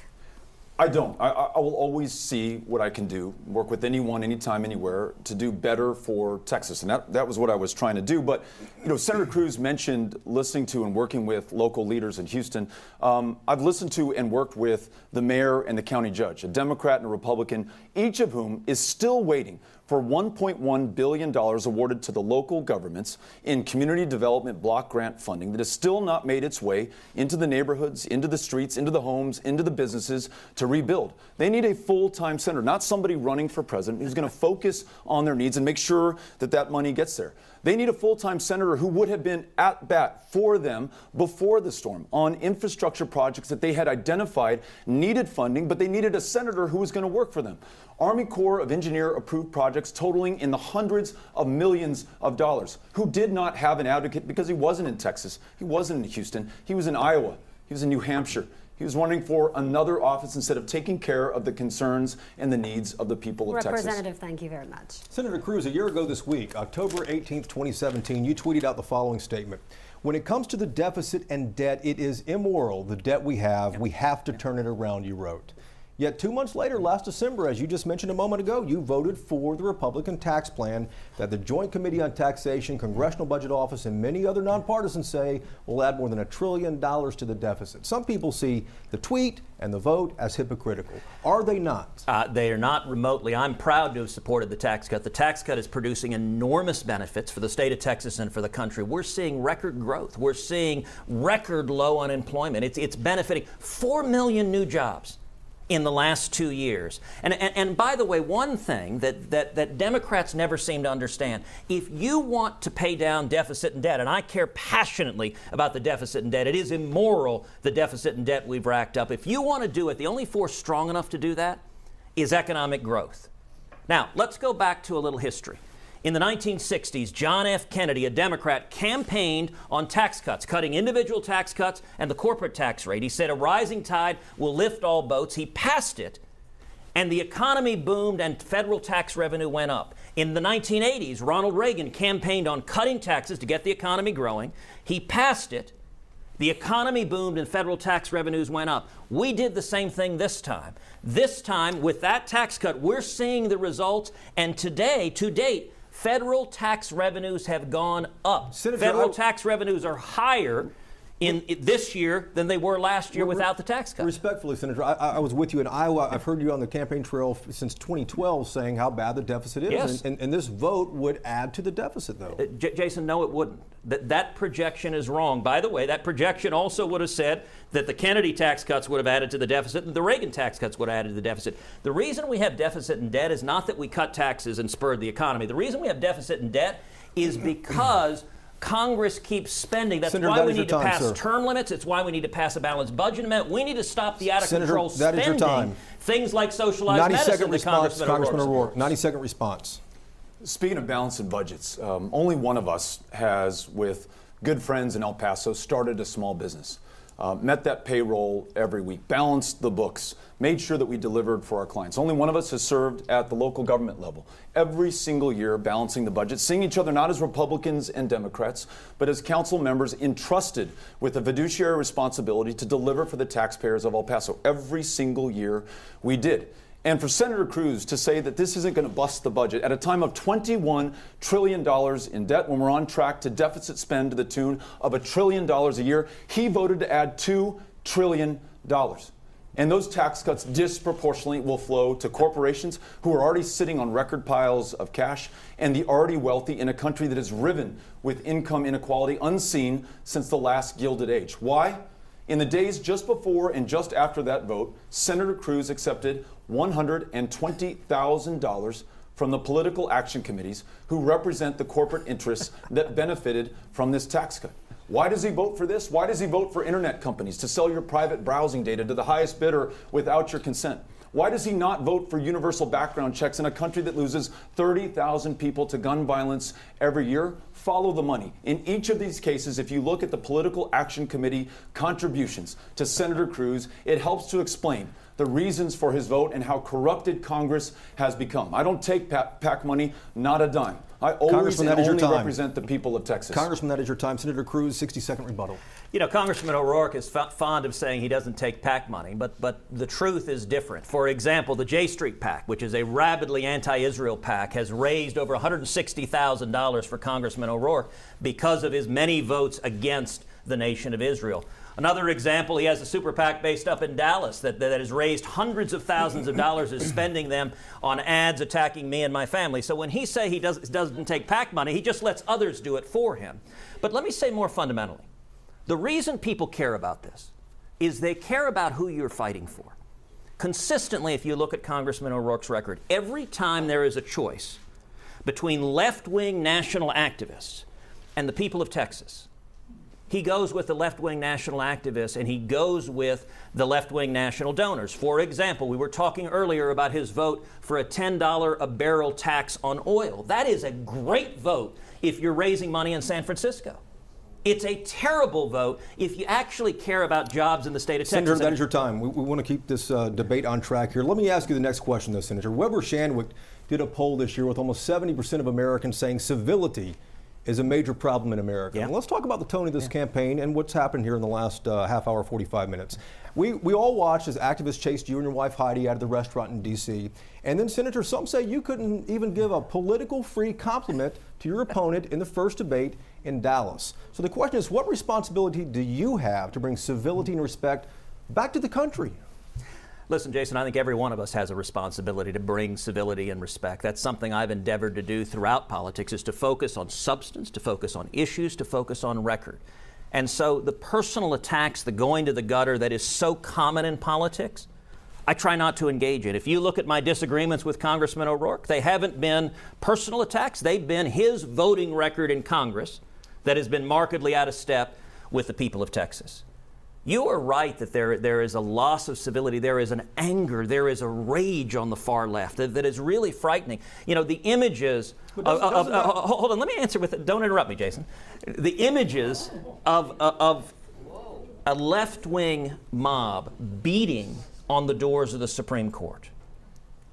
I don't. I will always see what I can do, work with anyone, anytime, anywhere, to do better for Texas. And that was what I was trying to do. But, you know, Senator Cruz mentioned listening to and working with local leaders in Houston. I've listened to and worked with the mayor and the county judge, a Democrat and a Republican, each of whom is still waiting for $1.1 billion awarded to the local governments in community development block grant funding that has still not made its way into the neighborhoods, into the streets, into the homes, into the businesses to rebuild. They need a full-time senator, not somebody running for president who's going to focus on their needs and make sure that that money gets there. They need a full-time senator who would have been at bat for them before the storm on infrastructure projects that they had identified needed funding, but they needed a senator who was going to work for them. Army Corps of Engineer approved projects totaling in the hundreds of millions of dollars, who did not have an advocate because he wasn't in Texas, he wasn't in Houston, he was in Iowa, he was in New Hampshire. He was running for another office instead of taking care of the concerns and the needs of the people of Texas. Representative, thank you very much. Senator Cruz, a year ago this week, October 18th, 2017, you tweeted out the following statement. When it comes to the deficit and debt, it is immoral. The debt we have to turn it around, you wrote. Yet 2 months later, last December, as you just mentioned a moment ago, you voted for the Republican tax plan that the Joint Committee on Taxation, Congressional Budget Office, and many other nonpartisans say will add more than $1 trillion to the deficit. Some people see the tweet and the vote as hypocritical. Are they not? They are not remotely. I'm proud to have supported the tax cut. The tax cut is producing enormous benefits for the state of Texas and for the country. We're seeing record growth. We're seeing record low unemployment. It's benefiting 4 million new jobs in the last 2 years. And by the way, one thing that Democrats never seem to understand, if you want to pay down deficit and debt, and I care passionately about the deficit and debt, it is immoral, the deficit and debt we've racked up. If you want to do it, the only force strong enough to do that is economic growth. Now, let's go back to a little history. In the 1960s, John F. Kennedy, a Democrat, campaigned on tax cuts, cutting individual tax cuts and the corporate tax rate. He said a rising tide will lift all boats. He passed it, and the economy boomed and federal tax revenue went up. In the 1980s, Ronald Reagan campaigned on cutting taxes to get the economy growing. He passed it. The economy boomed and federal tax revenues went up. We did the same thing this time. This time, with that tax cut, we're seeing the results, and today, to date, federal tax revenues have gone up. Senator, federal tax revenues are higher in this year than they were last year without the tax cut. Respectfully, Senator, I was with you in Iowa. I've heard you on the campaign trail since 2012 saying how bad the deficit is. Yes. And this vote would add to the deficit, though. Jason, no, it wouldn't. That projection is wrong. By the way, that projection also would have said that the Kennedy tax cuts would have added to the deficit and the Reagan tax cuts would have added to the deficit. The reason we have deficit and debt is not that we cut taxes and spurred the economy. The reason we have deficit and debt is because Congress keeps spending. That's Senator, why we need to time, pass sir. term limits. It's why we need to pass a balanced budget amendment. We need to stop the out-of-control Senator, that spending. is your time. Things like socialized medicine that Congressman O'Rourke. 90-second response. Speaking of balancing budgets, only one of us has, with good friends in El Paso, started a small business. Met that payroll every week, balanced the books, made sure that we delivered for our clients. Only one of us has served at the local government level every single year, balancing the budget, seeing each other not as Republicans and Democrats, but as council members entrusted with a fiduciary responsibility to deliver for the taxpayers of El Paso. Every single year we did. And for Senator Cruz to say that this isn't going to bust the budget at a time of $21 trillion in debt, when we're on track to deficit spend to the tune of $1 trillion a year, he voted to add $2 trillion And those tax cuts disproportionately will flow to corporations who are already sitting on record piles of cash and the already wealthy in a country that is riven with income inequality unseen since the last Gilded Age. Why? In the days just before and just after that vote, Senator Cruz accepted $120,000 from the political action committees who represent the corporate interests that benefited from this tax cut. Why does he vote for this? Why does he vote for internet companies to sell your private browsing data to the highest bidder without your consent? Why does he not vote for universal background checks in a country that loses 30,000 people to gun violence every year? Follow the money. In each of these cases, if you look at the Political Action Committee contributions to Senator Cruz, it helps to explain the reasons for his vote and how corrupted Congress has become. I don't take PAC money, not a dime. I always and only represent the people of Texas. Congressman, that is your time. Senator Cruz, 60-second rebuttal. You know, Congressman O'Rourke is fond of saying he doesn't take PAC money, but the truth is different. For example, the J Street PAC, which is a rabidly anti-Israel PAC, has raised over $160,000 for Congressman O'Rourke because of his many votes against the nation of Israel. Another example, he has a super PAC based up in Dallas that has raised hundreds of thousands of dollars, is spending them on ads attacking me and my family. So when he say he doesn't take PAC money, he just lets others do it for him. But let me say more fundamentally, the reason people care about this is they care about who you're fighting for. Consistently, if you look at Congressman O'Rourke's record, every time there is a choice between left-wing national activists and the people of Texas, he goes with the left-wing national activists and he goes with the left-wing national donors. For example, we were talking earlier about his vote for a $10 a barrel tax on oil. That is a great vote if you're raising money in San Francisco. It's a terrible vote if you actually care about jobs in the state of Texas. Senator, that is your time. We want to keep this debate on track here. Let me ask you the next question, though, Senator. Weber Shandwick did a poll this year with almost 70% of Americans saying civility is a major problem in America. Yeah. And let's talk about the tone of this campaign and what's happened here in the last half hour, 45 minutes. We all watched as activists chased you and your wife Heidi out of the restaurant in D.C. And then, Senator, some say you couldn't even give a political-free compliment to your opponent in the first debate in Dallas. So the question is, what responsibility do you have to bring civility and respect back to the country? Listen, Jason, I think every one of us has a responsibility to bring civility and respect. That's something I've endeavored to do throughout politics, is to focus on substance, to focus on issues, to focus on record. And so the personal attacks, the going to the gutter that is so common in politics, I try not to engage in. If you look at my disagreements with Congressman O'Rourke, they haven't been personal attacks. They've been his voting record in Congress that has been markedly out of step with the people of Texas. You are right that there is a loss of civility, there is an anger, there is a rage on the far left that is really frightening. You know, the images hold on, let me answer with it. Don't interrupt me, Jason. The images of a left-wing mob beating on the doors of the Supreme Court.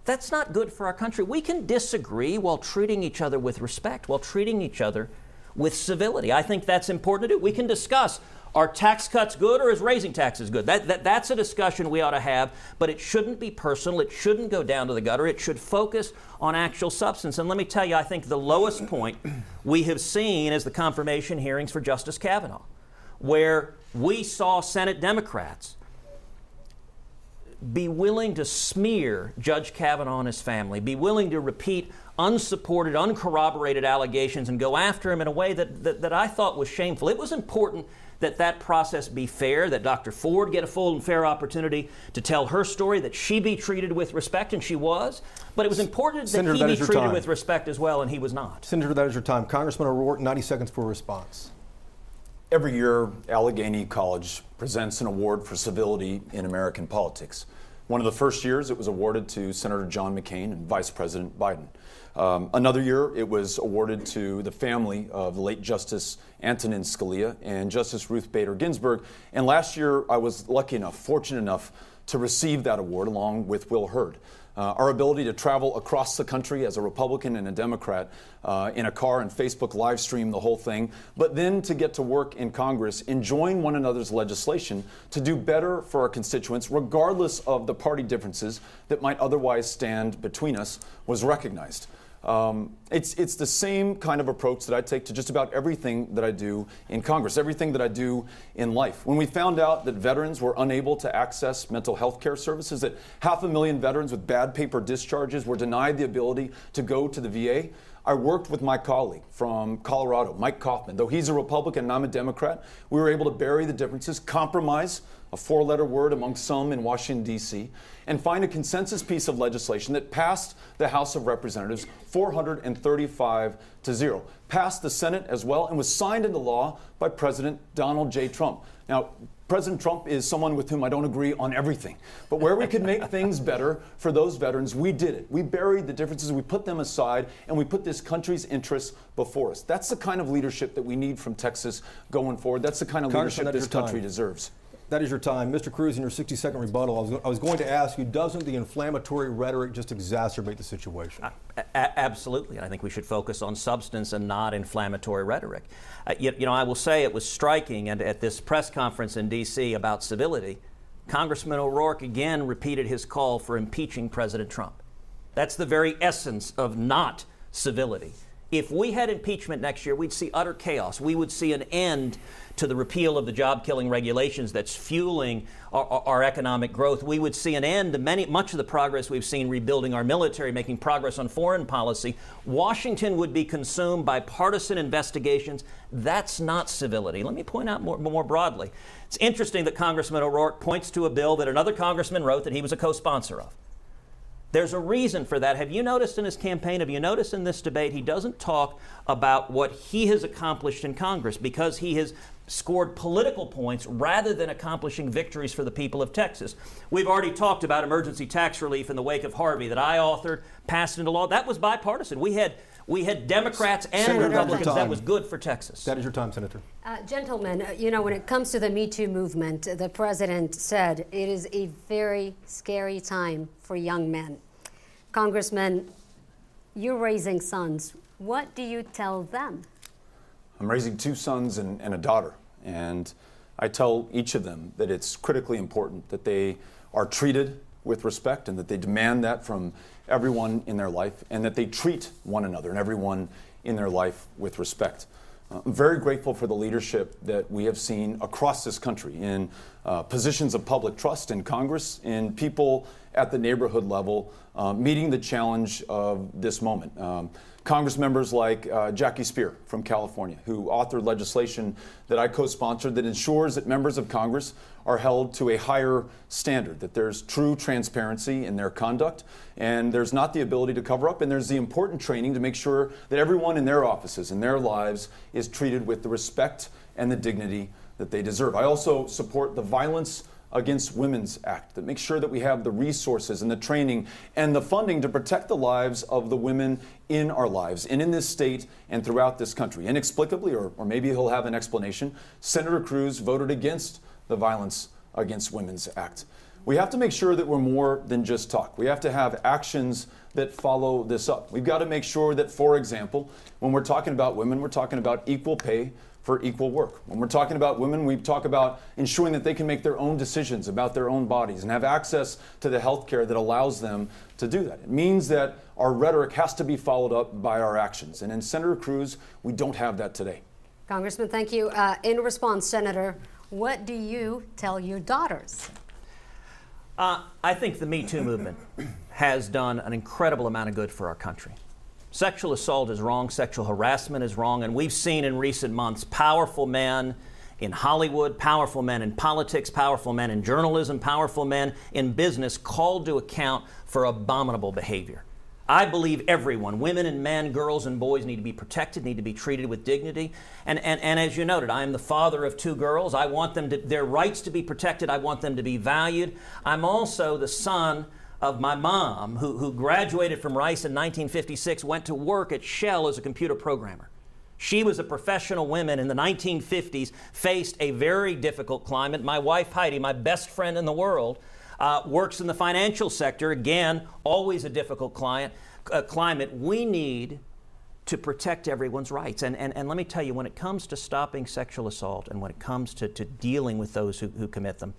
That's not good for our country. We can disagree while treating each other with respect, while treating each other with civility. I think that's important to do. We can discuss, are tax cuts good or is raising taxes good? That's a discussion we ought to have, but it shouldn't be personal. It shouldn't go down to the gutter. It should focus on actual substance. And let me tell you, I think the lowest point we have seen is the confirmation hearings for Justice Kavanaugh, where we saw Senate Democrats be willing to smear Judge Kavanaugh and his family, be willing to repeat unsupported, uncorroborated allegations and go after him in a way that I thought was shameful. It was important that that process be fair, that Dr. Ford get a full and fair opportunity to tell her story, that she be treated with respect, and she was. But it was important that Senator, he be treated with respect as well, and he was not. Senator, that is your time. Congressman O'Rourke, 90 seconds for a response. Every year, Allegheny College presents an award for civility in American politics. One of the first years, it was awarded to Senator John McCain and Vice President Biden. Another year, it was awarded to the family of the late Justice Antonin Scalia and Justice Ruth Bader Ginsburg. And last year, I was lucky enough, fortunate enough, to receive that award along with Will Hurd. Our ability to travel across the country as a Republican and a Democrat in a car and Facebook live stream the whole thing, but then to get to work in Congress, enjoying one another's legislation to do better for our constituents, regardless of the party differences that might otherwise stand between us, was recognized. It's the same kind of approach that I take to just about everything that I do in Congress, everything that I do in life. When we found out that veterans were unable to access mental health care services, that 500,000 veterans with bad paper discharges were denied the ability to go to the VA, I worked with my colleague from Colorado, Mike Kaufman. Though he's a Republican and I'm a Democrat, we were able to bury the differences, compromise, a four-letter word among some in Washington, D.C., and find a consensus piece of legislation that passed the House of Representatives 435-0, passed the Senate as well, and was signed into law by President Donald J. Trump. Now, President Trump is someone with whom I don't agree on everything. But where we could make things better for those veterans, we did it. We buried the differences, we put them aside, and we put this country's interests before us. That's the kind of leadership that we need from Texas going forward. That's the kind of leadership this country deserves. That is your time. Mr. Cruz, in your 60-second rebuttal, I was going to ask you, doesn't the inflammatory rhetoric just exacerbate the situation? Absolutely. I think we should focus on substance and not inflammatory rhetoric. You know, I will say it was striking, and at this press conference in D.C. about civility, Congressman O'Rourke again repeated his call for impeaching President Trump. That's the very essence of not civility. If we had impeachment next year, we'd see utter chaos. We would see an end to the repeal of the job-killing regulations that's fueling our economic growth. We would see an end to much of the progress we've seen rebuilding our military, making progress on foreign policy. Washington would be consumed by partisan investigations. That's not civility. Let me point out more broadly. It's interesting that Congressman O'Rourke points to a bill that another congressman wrote that he was a co-sponsor of. There's a reason for that. Have you noticed in his campaign, have you noticed in this debate, he doesn't talk about what he has accomplished in Congress because he has scored political points rather than accomplishing victories for the people of Texas. We've already talked about emergency tax relief in the wake of Harvey that I authored, passed into law. That was bipartisan. We had Democrats and Senator, Republicans. That was good for Texas. That is your time, Senator. Gentlemen, you know, when it comes to the Me Too movement, the president said it is a very scary time for young men. Congressman, you're raising sons. What do you tell them? I'm raising two sons and a daughter, and I tell each of them that it's critically important that they are treated with respect and that they demand that from everyone in their life and that they treat one another and everyone in their life with respect. I'm very grateful for the leadership that we have seen across this country in positions of public trust in Congress, in people at the neighborhood level, meeting the challenge of this moment. Congress members like Jackie Spear from California, who authored legislation that I co-sponsored that ensures that members of Congress are held to a higher standard, that there's true transparency in their conduct, and there's not the ability to cover up, and there's the important training to make sure that everyone in their offices, in their lives, is treated with the respect and the dignity that they deserve. I also support the Violence Against Women's Act that makes sure that we have the resources and the training and the funding to protect the lives of the women in our lives and in this state and throughout this country. Inexplicably, or maybe he'll have an explanation, Senator Cruz voted against the Violence Against Women's Act. We have to make sure that we're more than just talk. We have to have actions that follow this up. We've got to make sure that, for example, when we're talking about women, we're talking about equal pay for equal work. When we're talking about women, we talk about ensuring that they can make their own decisions about their own bodies and have access to the health care that allows them to do that. It means that our rhetoric has to be followed up by our actions. And in Senator Cruz, we don't have that today. Congressman, thank you. In response, Senator, what do you tell your daughters? I think the Me Too movement has done an incredible amount of good for our country. Sexual assault is wrong, sexual harassment is wrong, and we've seen in recent months powerful men in Hollywood, powerful men in politics, powerful men in journalism, powerful men in business called to account for abominable behavior. I believe everyone, women and men, girls and boys, need to be protected, need to be treated with dignity. And as you noted, I am the father of two girls. I want their rights to be protected. I want them to be valued. I'm also the son of my mom, who graduated from Rice in 1956, went to work at Shell as a computer programmer. She was a professional woman in the 1950s, faced a very difficult climate. My wife, Heidi, my best friend in the world, works in the financial sector. Again, always a difficult climate. We need to protect everyone's rights. And let me tell you, when it comes to stopping sexual assault and when it comes to dealing with those who commit them,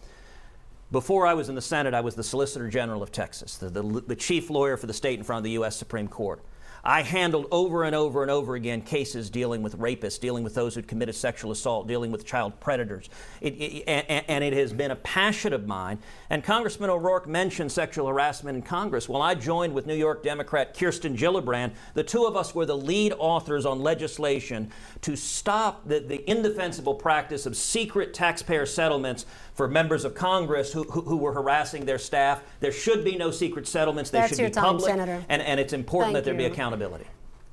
before I was in the Senate, I was the Solicitor General of Texas, the chief lawyer for the state in front of the U.S. Supreme Court. I handled over and over and over again cases dealing with rapists, dealing with those who committed sexual assault, dealing with child predators. And it has been a passion of mine. And Congressman O'Rourke mentioned sexual harassment in Congress. Well, I joined with New York Democrat Kirsten Gillibrand. The two of us were the lead authors on legislation to stop the indefensible practice of secret taxpayer settlements for members of Congress who were harassing their staff. There should be no secret settlements. They should be public. Senator. And it's important that there be accountability.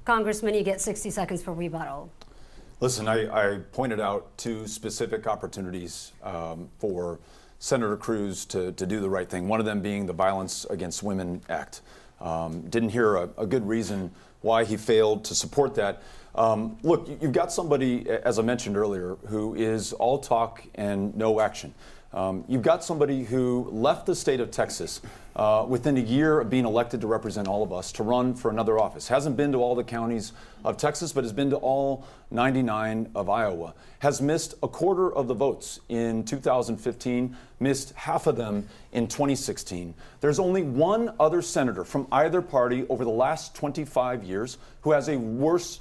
Congressman, you get 60 seconds for rebuttal. Listen, I pointed out two specific opportunities for Senator Cruz to do the right thing, one of them being the Violence Against Women Act. Didn't hear a good reason why he failed to support that. Look, you've got somebody, as I mentioned earlier, who is all talk and no action. You've got somebody who left the state of Texas within a year of being elected to represent all of us to run for another office. Hasn't been to all the counties of Texas, but has been to all 99 of Iowa. Has missed a quarter of the votes in 2015, missed half of them in 2016. There's only one other senator from either party over the last 25 years who has a worse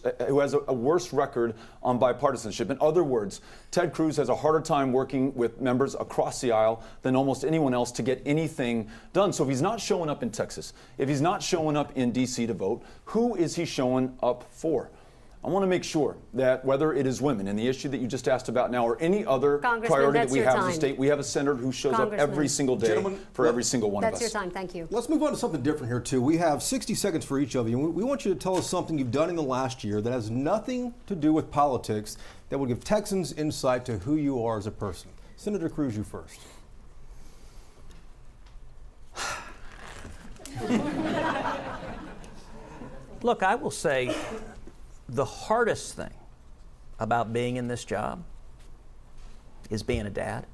record on bipartisanship. In other words, Ted Cruz has a harder time working with members across the aisle than almost anyone else to get anything done. So if he's not showing up in Texas, if he's not showing up in D.C. to vote, who is he showing up for? I want to make sure that whether it is women and the issue that you just asked about now or any other priority that we have as a state, we have a senator who shows up every single day for every single one of us. That's your time. Thank you. Let's move on to something different here, too. We have 60 seconds for each of you. We want you to tell us something you've done in the last year that has nothing to do with politics that will give Texans insight to who you are as a person. Senator Cruz, you first. Look, I will say the hardest thing about being in this job is being a dad.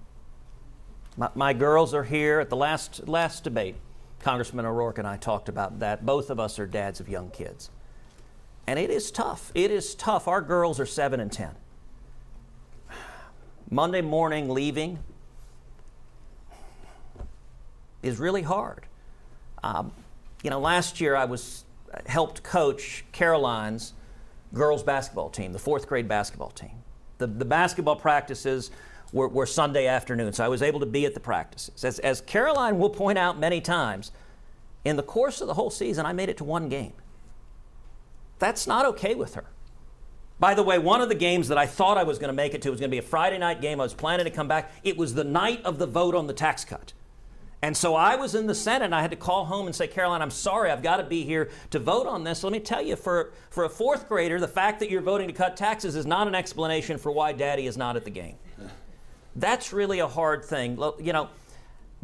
My girls are here. At the last debate, Congressman O'Rourke and I talked about that. Both of us are dads of young kids. And it is tough. It is tough. Our girls are 7 and 10. Monday morning leaving is really hard. Last year I helped coach Caroline's girls basketball team, the 4th grade basketball team. The basketball practices were Sunday afternoon, so I was able to be at the practices. As Caroline will point out many times, in the course of the whole season, I made it to one game. That's not okay with her. By the way, one of the games that I thought I was going to make it to was going to be a Friday night game. I was planning to come back. It was the night of the vote on the tax cut. And so I was in the Senate, and I had to call home and say, Caroline, I'm sorry, I've got to be here to vote on this. Let me tell you, for a 4th grader, the fact that you're voting to cut taxes is not an explanation for why Daddy is not at the game. That's really a hard thing.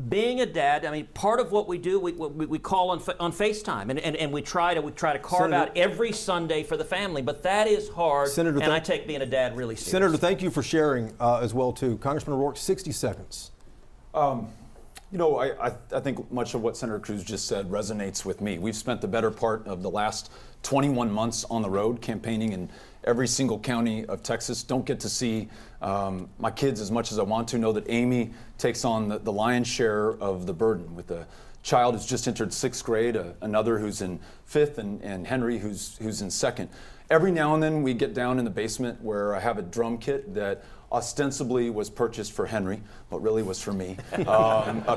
Being a dad, part of what we do, we call on FaceTime, and we try to carve out every Sunday for the family. But that is hard, Senator, and I take being a dad really seriously. Senator, thank you for sharing as well, too. Congressman O'Rourke, 60 seconds. I think much of what Senator Cruz just said resonates with me. We've spent the better part of the last 21 months on the road campaigning in every single county of Texas. Don't get to see my kids as much as I want to. Know that Amy takes on the lion's share of the burden with a child who's just entered 6th grade, another who's in 5th, and Henry who's in 2nd. Every now and then we get down in the basement where I have a drum kit that ostensibly was purchased for Henry, but really was for me. A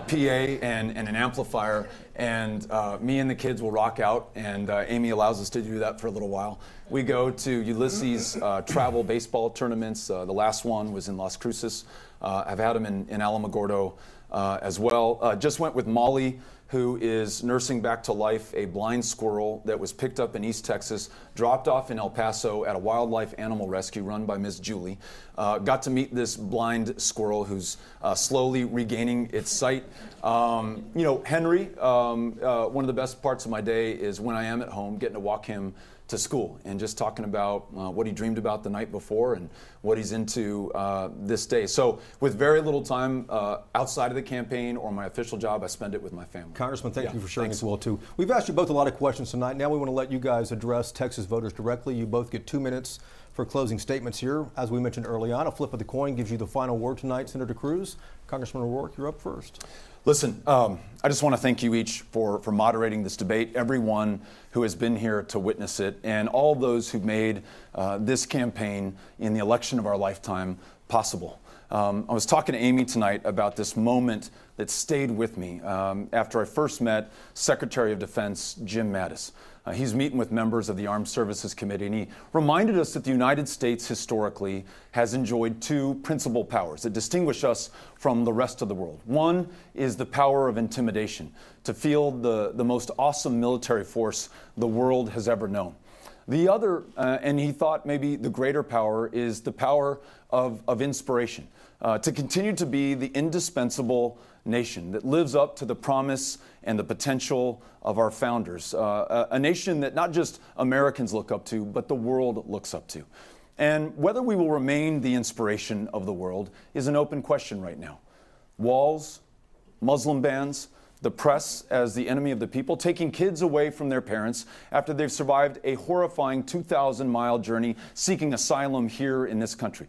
PA and an amplifier, and me and the kids will rock out, and Amy allows us to do that for a little while. We go to Ulysses travel baseball tournaments. The last one was in Las Cruces. I've had them in Alamogordo as well. Just went with Molly, who is nursing back to life a blind squirrel that was picked up in East Texas, dropped off in El Paso at a wildlife animal rescue run by Miss Julie. Got to meet this blind squirrel who's slowly regaining its sight. Henry, one of the best parts of my day is when I am at home, getting to walk him to school and just talking about what he dreamed about the night before and what he's into this day. So with very little time outside of the campaign or my official job, I spend it with my family. Congressman, thank you for sharing as well, too. We've asked you both a lot of questions tonight. Now we want to let you guys address Texas voters directly. You both get 2 minutes for closing statements here. As we mentioned early on, a flip of the coin gives you the final word tonight. Senator Cruz, Congressman O'Rourke, you're up first. Listen, I just want to thank you each for moderating this debate, everyone who has been here to witness it, and all those who've made this campaign in the election of our lifetime possible. I was talking to Amy tonight about this moment that stayed with me after I first met Secretary of Defense Jim Mattis. He's meeting with members of the Armed Services Committee, and he reminded us that the United States historically has enjoyed two principal powers that distinguish us from the rest of the world. One is the power of intimidation, to field the most awesome military force the world has ever known. The other, and he thought maybe the greater power, is the power of inspiration, to continue to be the indispensable nation that lives up to the promise and the potential of our founders, a nation that not just Americans look up to, but the world looks up to. And whether we will remain the inspiration of the world is an open question right now. Walls, Muslim bans, the press as the enemy of the people, taking kids away from their parents after they've survived a horrifying 2,000-mile journey seeking asylum here in this country.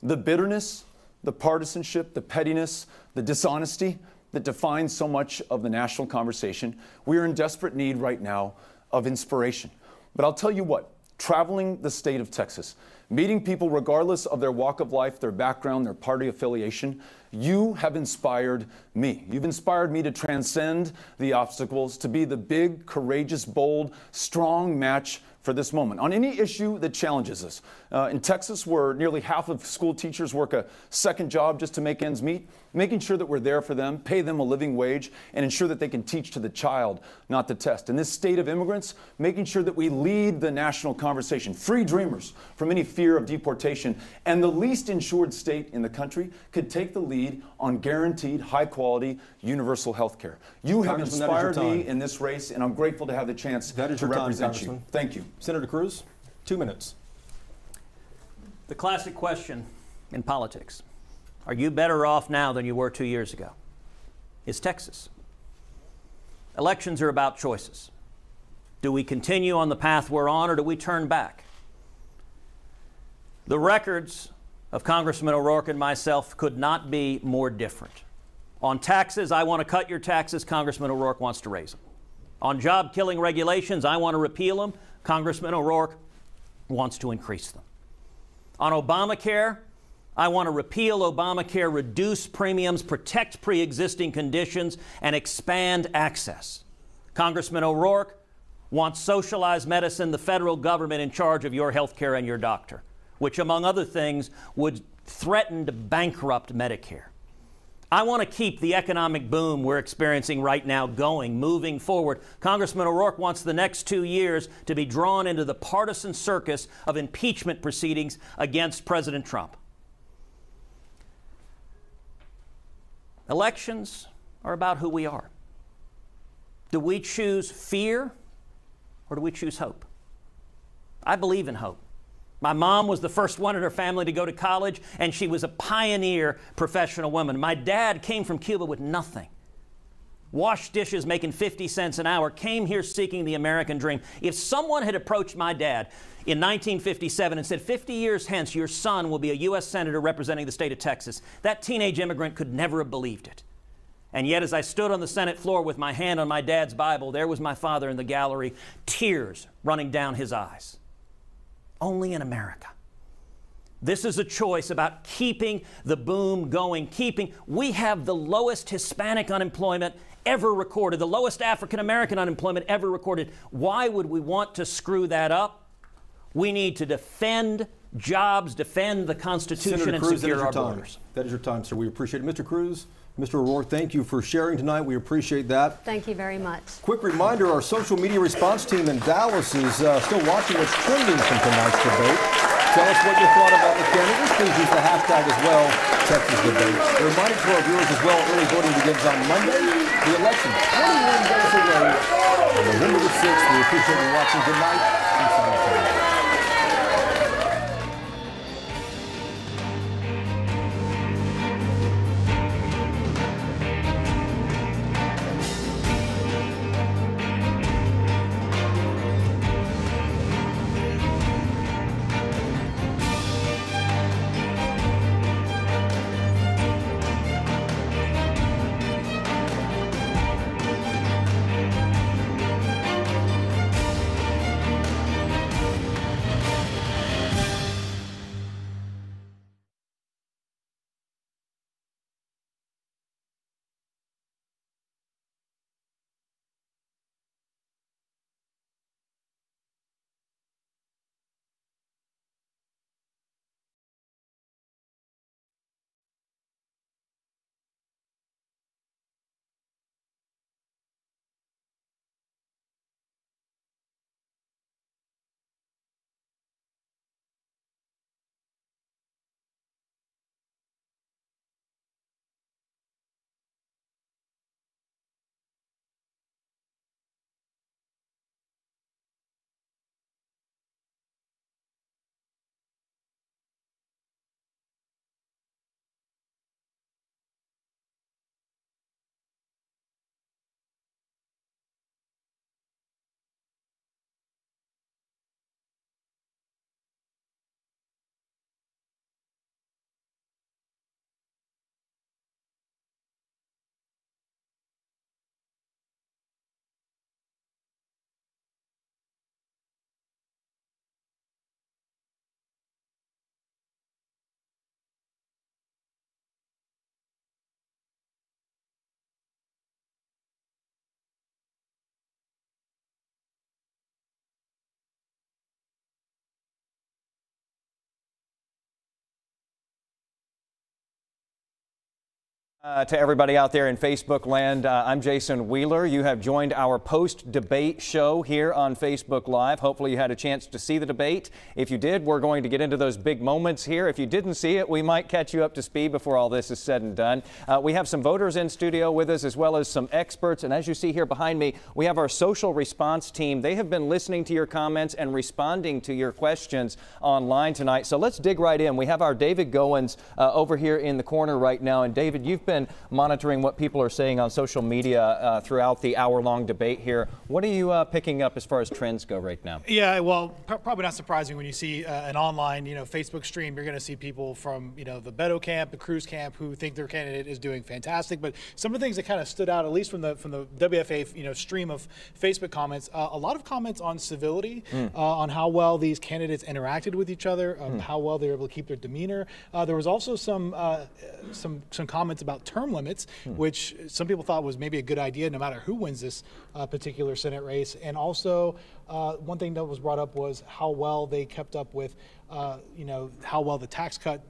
The bitterness, the partisanship, the pettiness, the dishonesty that defines so much of the national conversation. We are in desperate need right now of inspiration. But I'll tell you what, traveling the state of Texas, meeting people regardless of their walk of life, their background, their party affiliation, you have inspired me. You've inspired me to transcend the obstacles, to be the big, courageous, bold, strong match for this moment on any issue that challenges us. In Texas, where nearly half of school teachers work a second job just to make ends meet, making sure that we're there for them, pay them a living wage, and ensure that they can teach to the child, not the test. In this state of immigrants, making sure that we lead the national conversation, free dreamers from any fear of deportation, and the least insured state in the country could take the lead on guaranteed, high-quality, universal health care. You have inspired me in this race, and I'm grateful to have the chance to represent you. Thank you. Senator Cruz, 2 minutes. The classic question in politics: are you better off now than you were 2 years ago? Is Texas. Elections are about choices. Do we continue on the path we're on, or do we turn back? The records of Congressman O'Rourke and myself could not be more different. On taxes, I want to cut your taxes. Congressman O'Rourke wants to raise them. On job-killing regulations, I want to repeal them. Congressman O'Rourke wants to increase them. On Obamacare, I want to repeal Obamacare, reduce premiums, protect pre-existing conditions, and expand access. Congressman O'Rourke wants socialized medicine, the federal government in charge of your health care and your doctor, which, among other things, would threaten to bankrupt Medicare. I want to keep the economic boom we're experiencing right now going, moving forward. Congressman O'Rourke wants the next 2 years to be drawn into the partisan circus of impeachment proceedings against President Trump. Elections are about who we are. Do we choose fear, or do we choose hope? I believe in hope. My mom was the first one in her family to go to college, and she was a pioneer professional woman. My dad came from Cuba with nothing. Washed dishes making 50 cents an hour, came here seeking the American dream. If someone had approached my dad in 1957 and said, 50 years hence, your son will be a U.S. Senator representing the state of Texas, that teenage immigrant could never have believed it. And yet, as I stood on the Senate floor with my hand on my dad's Bible, there was my father in the gallery, tears running down his eyes. Only in America. This is a choice about keeping the boom going, we have the lowest Hispanic unemployment ever recorded, the lowest African American unemployment ever recorded. Why would we want to screw that up? We need to defend jobs, defend the Constitution, Senator and Cruz, secure our borders. That is your time, sir. We appreciate it. Mr. Cruz, Mr. O'Rourke, thank you for sharing tonight. We appreciate that. Thank you very much. Quick reminder, our social media response team in Dallas is still watching what's trending from tonight's debate. Tell us what you thought about the candidates. Please use the hashtag as well, Texas Debate. A reminder to our viewers as well, early voting begins on Monday. The election, 21 days away, on November the 6th. We appreciate you watching. Good night. To everybody out there in Facebook land, I'm Jason Wheeler. You have joined our post-debate show here on Facebook Live. Hopefully you had a chance to see the debate. If you did, we're going to get into those big moments here. If you didn't see it, we might catch you up to speed before all this is said and done. We have some voters in studio with us as well as some experts. And as you see here behind me, we have our social response team. They have been listening to your comments and responding to your questions online tonight. So let's dig right in. We have our David Goins over here in the corner right now. And David, you've been monitoring what people are saying on social media throughout the hour-long debate here. What are you picking up as far as trends go right now? Yeah, well, probably not surprising when you see an online, Facebook stream. You're going to see people from, the Beto camp, the Cruz camp, who think their candidate is doing fantastic. But some of the things that kind of stood out, at least from the WFA, stream of Facebook comments, a lot of comments on civility, on how well these candidates interacted with each other, how well they were able to keep their demeanor. There was also some comments about term limits, which some people thought was maybe a good idea no matter who wins this particular Senate race. And also one thing that was brought up was how well they kept up with, how well the tax cut,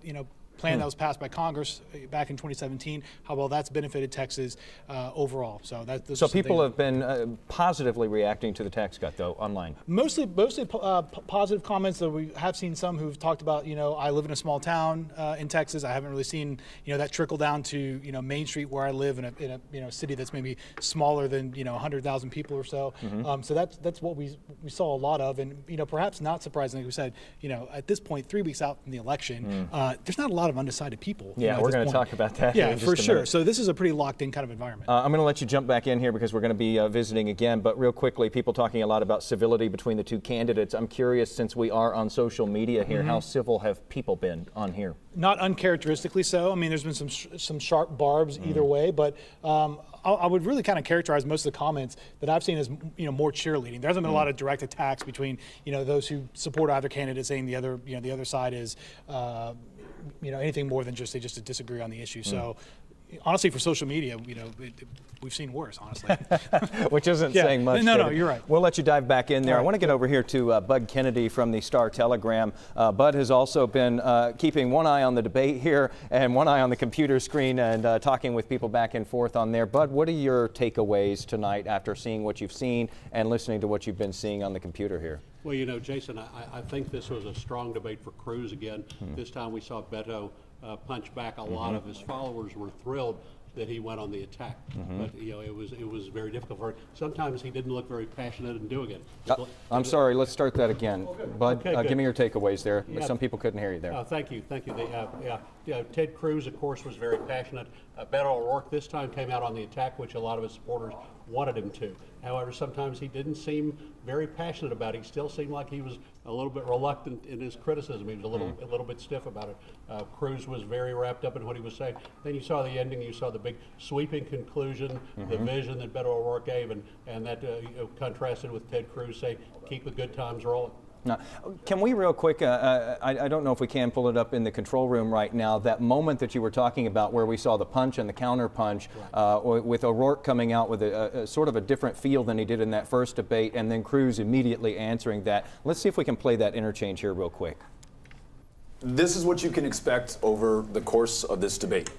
plan that was passed by Congress back in 2017, how well that's benefited Texas overall. So people have been positively reacting to the tax cut, though, online. Mostly positive comments. Though we have seen some who've talked about, I live in a small town in Texas. I haven't really seen, that trickle down to, Main Street where I live in a city that's maybe smaller than 100,000 people or so. So that's what we saw a lot of, and perhaps not surprisingly, we said, at this point, 3 weeks out from the election, there's not a lot of undecided people. Yeah, we're going to talk about that. Yeah, in just for a sure. minute. So this is a pretty locked-in kind of environment. I'm going to let you jump back in here because we're going to be visiting again. But real quickly, people talking a lot about civility between the two candidates. I'm curious, since we are on social media here, how civil have people been on here? Not uncharacteristically so. I mean, there's been some sharp barbs either way, but I would really kind of characterize most of the comments that I've seen as more cheerleading. There hasn't been a lot of direct attacks between those who support either candidate, saying the other side is anything more than just they just disagree on the issue. So honestly, for social media, we've seen worse, honestly. Which isn't saying much. No, you're right. We'll let you dive back in there. I want to get over here to Bud Kennedy from the Star-Telegram. Bud has also been keeping one eye on the debate here and one eye on the computer screen and talking with people back and forth on there. Bud, what are your takeaways tonight after seeing what you've seen and listening to what you've been seeing on the computer here? Well, Jason, I think this was a strong debate for Cruz again. This time we saw Beto punch back. A lot of his followers were thrilled that he went on the attack, but it was very difficult for him. Sometimes he didn't look very passionate in doing it. I'm sorry. Let's start that again, Bud. Give me your takeaways there. Yeah. Some people couldn't hear you there. Thank you. Ted Cruz, of course, was very passionate. Beto O'Rourke this time came out on the attack, which a lot of his supporters wanted him to. However, sometimes he didn't seem very passionate about it. He still seemed like he was a little bit reluctant in his criticism. He was a little bit stiff about it. Cruz was very wrapped up in what he was saying. Then you saw the ending. You saw the big sweeping conclusion, the vision that Beto O'Rourke gave, and that contrasted with Ted Cruz saying, "Keep the good times rolling." Now, can we real quick, I don't know if we can pull it up in the control room right now, that moment that you were talking about where we saw the punch and the counter punch, with O'Rourke coming out with a sort of a different feel than he did in that first debate, and then Cruz immediately answering that. Let's see if we can play that interchange here real quick. This is what you can expect over the course of this debate.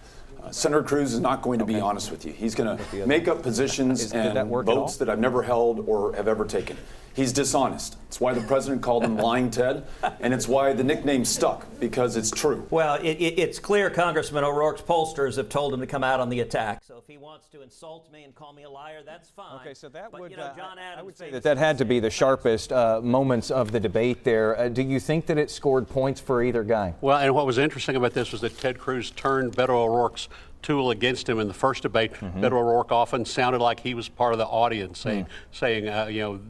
Senator Cruz is not going to be honest with you. He's going to make up positions and votes that I've never held or have ever taken. He's dishonest. It's why the president called him Lying Ted, and it's why the nickname stuck, because it's true. Well, it's clear Congressman O'Rourke's pollsters have told him to come out on the attack. So if he wants to insult me and call me a liar, that's fine. Okay, so that but, would, John Adams, I would say that had to be the sharpest moments of the debate there. Do you think that it scored points for either guy? Well, and what was interesting about this was that Ted Cruz turned Beto O'Rourke's tool against him in the first debate. Beto O'Rourke often sounded like he was part of the audience, saying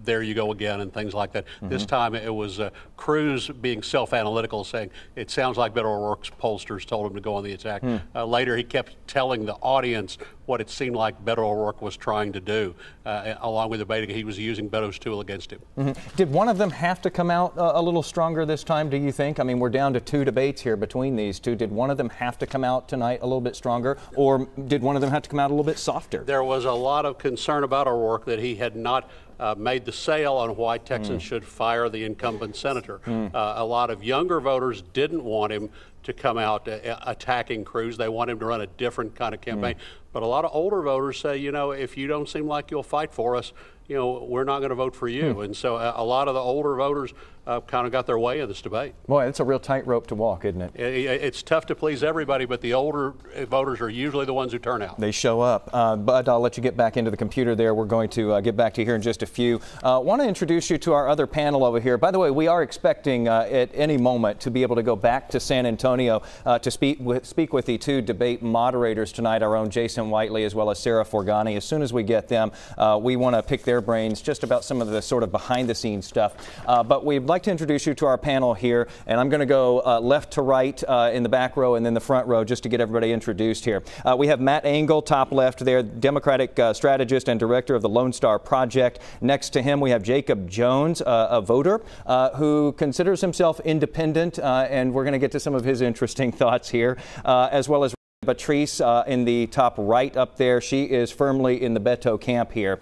there you go again, and things like that. This time it was Cruz being self-analytical, saying it sounds like Beto O'Rourke's pollsters told him to go on the attack. Later he kept telling the audience what it seemed like Beto O'Rourke was trying to do, along with debating. He was using Beto's tool against him. Did one of them have to come out a little stronger this time, do you think? I mean, we're down to 2 debates here between these two. Did one of them have to come out tonight a little bit stronger, or did one of them have to come out a little bit softer? There was a lot of concern about O'Rourke that he had not made the sale on why Texans should fire the incumbent senator. A lot of younger voters didn't want him to come out attacking Cruz. They want him to run a different kind of campaign. But a lot of older voters say, you know, if you don't seem like you'll fight for us, you know, we're not going to vote for you. And so a lot of the older voters kind of got their way in this debate. Boy, it's a real tightrope to walk, isn't it? It's tough to please everybody, but the older voters are usually the ones who turn out. They show up. Bud, I'll let you get back into the computer there. We're going to get back to you here in just a few. Want to introduce you to our other panel over here. By the way, we are expecting at any moment to be able to go back to San Antonio to speak with the two debate moderators tonight, our own Jason Whiteley as well as Sarah Forgani. As soon as we get them, we want to pick their brains just about some of the sort of behind-the-scenes stuff. But we'd like to introduce you to our panel here, and I'm going to go left to right in the back row and then the front row just to get everybody introduced here. We have Matt Engel, top left there, Democratic strategist and director of the Lone Star Project. Next to him, we have Jacob Jones, a voter who considers himself independent, and we're going to get to some of his interesting thoughts here, as well as Patrice in the top right up there. She is firmly in the Beto camp here.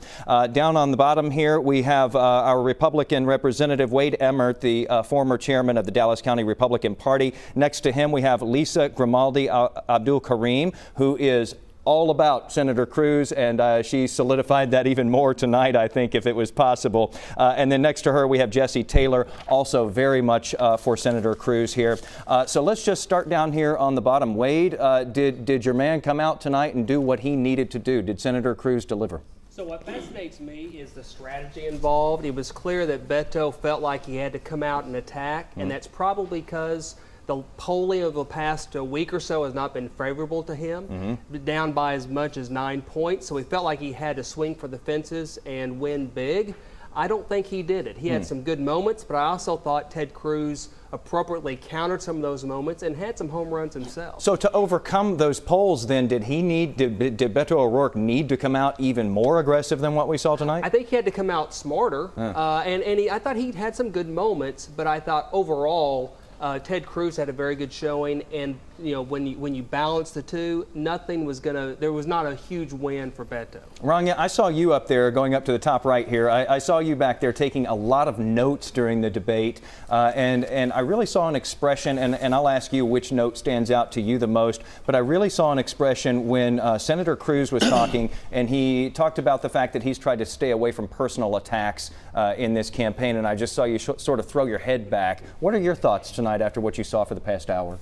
Down on the bottom here, we have our Republican Representative Wade Emmert, the former chairman of the Dallas County Republican Party. Next to him, we have Lisa Grimaldi Abdul Karim, who is all about Senator Cruz, and she solidified that even more tonight, I think, if it was possible. And then next to her, we have Jesse Taylor, also very much for Senator Cruz here. So let's just start down here on the bottom. Wade, did your man come out tonight and do what he needed to do? Did Senator Cruz deliver? So what fascinates me is the strategy involved. It was clear that Beto felt like he had to come out and attack, and that's probably because the polling of the past week or so has not been favorable to him, down by as much as 9 points. So he felt like he had to swing for the fences and win big. I don't think he did it. He had some good moments, but I also thought Ted Cruz appropriately countered some of those moments and had some home runs himself. So to overcome those polls, then, did Beto O'Rourke need to come out even more aggressive than what we saw tonight? I think he had to come out smarter, I thought he had some good moments, but I thought overall Ted Cruz had a very good showing, and you know, when you balance the two, there was not a huge win for Beto. Rania, I saw you up there going up to the top right here. I saw you back there taking a lot of notes during the debate, and I really saw an expression, and I'll ask you which note stands out to you the most, but I really saw an expression when Senator Cruz was talking, and he talked about the fact that he's tried to stay away from personal attacks in this campaign, and I just saw you sort of throw your head back. What are your thoughts tonight after what you saw for the past hour?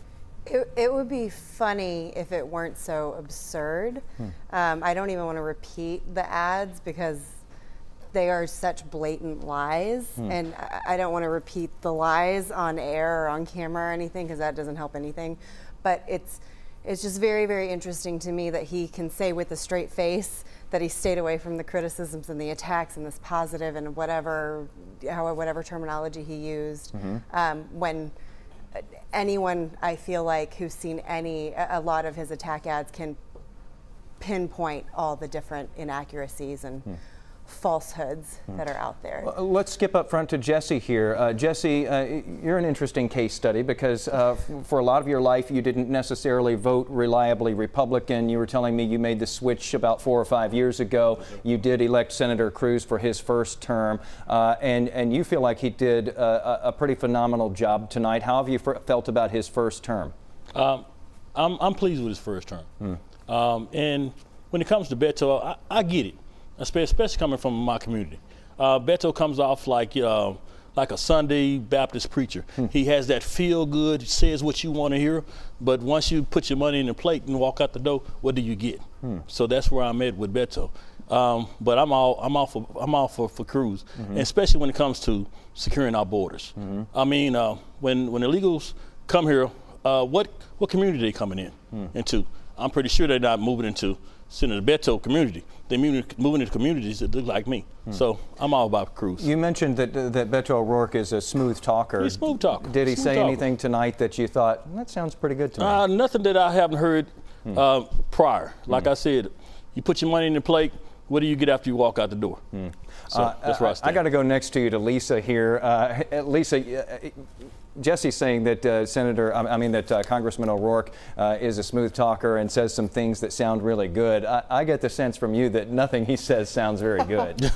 It would be funny if it weren't so absurd. I don't even want to repeat the ads because they are such blatant lies, and I don't want to repeat the lies on air or on camera or anything because that doesn't help anything. But it's just very, very interesting to me that he can say with a straight face that he stayed away from the criticisms and the attacks and this positive and whatever terminology he used, when anyone, I feel like, who's seen a lot of his attack ads can pinpoint all the different inaccuracies and falsehoods that are out there. Well, let's skip up front to Jesse here. Jesse, you're an interesting case study because for a lot of your life you didn't necessarily vote reliably Republican. You were telling me you made the switch about 4 or 5 years ago. You did elect Senator Cruz for his first term, and you feel like he did a pretty phenomenal job tonight. How have you felt about his first term? I'm pleased with his first term. And when it comes to Beto, I get it. Especially coming from my community. Beto comes off like a Sunday Baptist preacher. He has that feel good, says what you want to hear, but once you put your money in the plate and walk out the door, what do you get? So that's where I'm at with Beto. But I'm all for Cruz, and especially when it comes to securing our borders. I mean, when illegals come here, what community are they coming into? I'm pretty sure they're not moving into Senator Beto community. They're moving into communities that look like me. So I'm all about Cruz. You mentioned that Beto O'Rourke is a smooth talker. He's a smooth talker. Did he say anything tonight that you thought, that sounds pretty good to me? Nothing that I haven't heard prior. Like I said, you put your money in the plate, what do you get after you walk out the door? So that's where I stand. I got to go next to you to Lisa here. Lisa, Jesse's saying that Congressman O'Rourke is a smooth talker and says some things that sound really good. I get the sense from you that nothing he says sounds very good.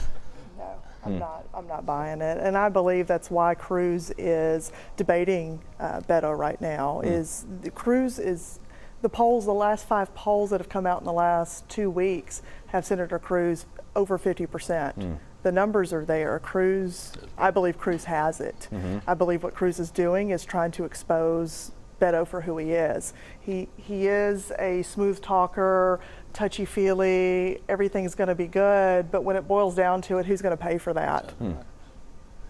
I'm not buying it, and I believe that's why Cruz is debating Beto right now. Cruz is the polls, the last 5 polls that have come out in the last 2 weeks have Senator Cruz over 50%. The numbers are there. Cruz, I believe Cruz has it. I believe what Cruz is doing is trying to expose Beto for who he is. He is a smooth talker, touchy-feely, everything's going to be good, but when it boils down to it, who's going to pay for that?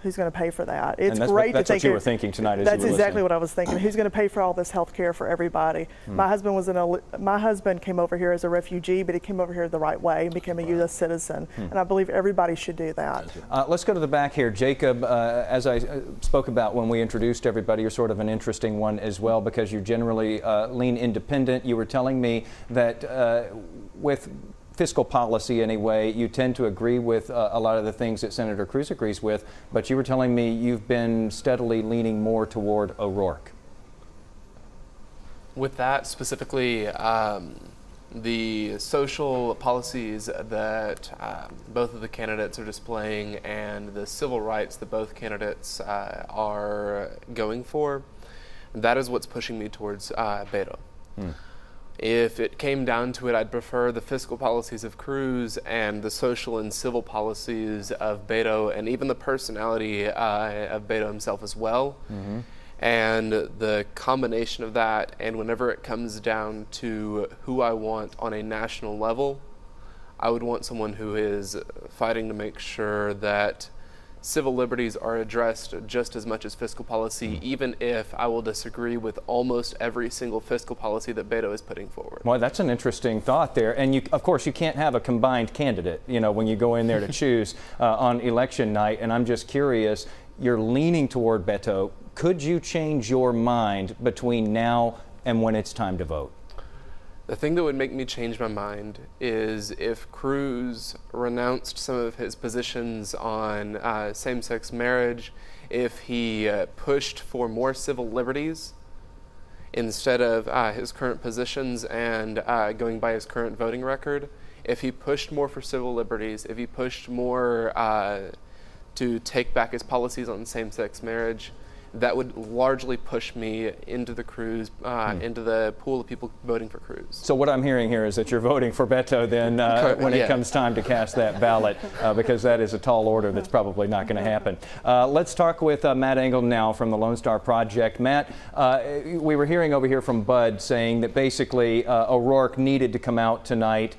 Who's going to pay for that? It's great to think. That's what you were thinking tonight. That's exactly what I was thinking. Who's going to pay for all this health care for everybody? My husband came over here as a refugee, but he came over here the right way and became a U.S. citizen. And I believe everybody should do that. Let's go to the back here. Jacob, as I spoke about when we introduced everybody, you're sort of an interesting one as well because you generally lean independent. You were telling me that with fiscal policy anyway, you tend to agree with a lot of the things that Senator Cruz agrees with, but you were telling me you've been steadily leaning more toward O'Rourke. With that specifically, the social policies that both of the candidates are displaying and the civil rights that both candidates are going for, that is what's pushing me towards Beto. If it came down to it, I'd prefer the fiscal policies of Cruz and the social and civil policies of Beto, and even the personality of Beto himself as well. And the combination of that, and whenever it comes down to who I want on a national level, I would want someone who is fighting to make sure that civil liberties are addressed just as much as fiscal policy, even if I will disagree with almost every single fiscal policy that Beto is putting forward. Well, that's an interesting thought there. And of course, you can't have a combined candidate, you know, when you go in there to choose on election night. And I'm just curious, you're leaning toward Beto. Could you change your mind between now and when it's time to vote? The thing that would make me change my mind is if Cruz renounced some of his positions on same-sex marriage, if he pushed for more civil liberties instead of his current positions and going by his current voting record, if he pushed more for civil liberties, if he pushed more to take back his policies on same-sex marriage, that would largely push me into the Cruz, into the pool of people voting for Cruz. So what I'm hearing here is that you're voting for Beto then when it comes time to cast that ballot, because that is a tall order that's probably not going to happen. Let's talk with Matt Engel now from the Lone Star Project. Matt, we were hearing over here from Bud saying that basically O'Rourke needed to come out tonight,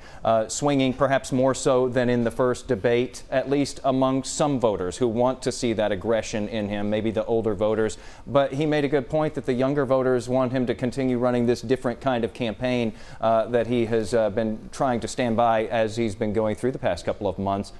swinging perhaps more so than in the first debate, at least among some voters who want to see that aggression in him, maybe the older voters. But he made a good point that the younger voters want him to continue running this different kind of campaign that he has been trying to stand by as he's been going through the past couple of months.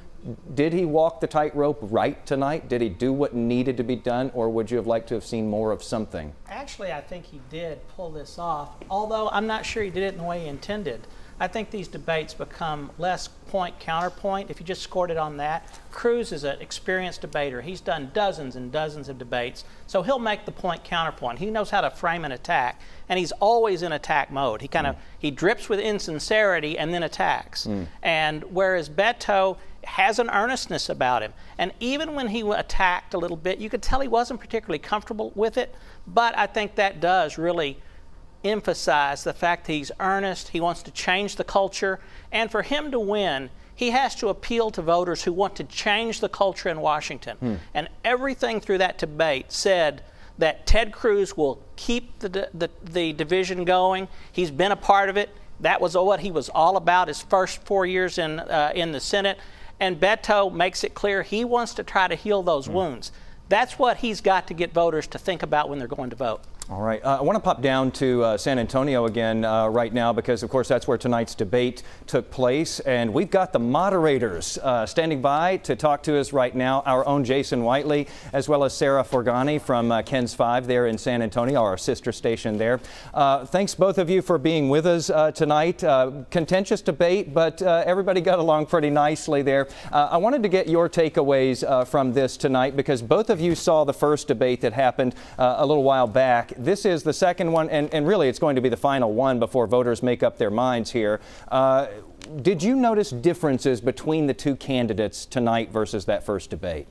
Did he walk the tightrope right tonight? Did he do what needed to be done, or would you have liked to have seen more of something? Actually, I think he did pull this off, although I'm not sure he did it in the way he intended. I think these debates become less point-counterpoint if you just scored it on that. Cruz is an experienced debater. He's done dozens and dozens of debates, so he'll make the point-counterpoint. He knows how to frame an attack, and he's always in attack mode. He kind of he drips with insincerity and then attacks. And whereas Beto has an earnestness about him, and even when he attacked a little bit, you could tell he wasn't particularly comfortable with it, but I think that does really emphasize the fact that he's earnest, he wants to change the culture, and for him to win, he has to appeal to voters who want to change the culture in Washington. And everything through that debate said that Ted Cruz will keep the division going. He's been a part of it. That was what he was all about his first 4 years in the Senate. And Beto makes it clear he wants to try to heal those wounds. That's what he's got to get voters to think about when they're going to vote. All right. I want to pop down to San Antonio again right now because, of course, that's where tonight's debate took place. And we've got the moderators standing by to talk to us right now, our own Jason Whiteley, as well as Sarah Forgani from KCEN 5 there in San Antonio, our sister station there. Thanks, both of you, for being with us tonight. Contentious debate, but everybody got along pretty nicely there. I wanted to get your takeaways from this tonight because both of you saw the first debate that happened a little while back. This is the second one, and really it's going to be the final one before voters make up their minds here. Did you notice differences between the two candidates tonight versus that first debate?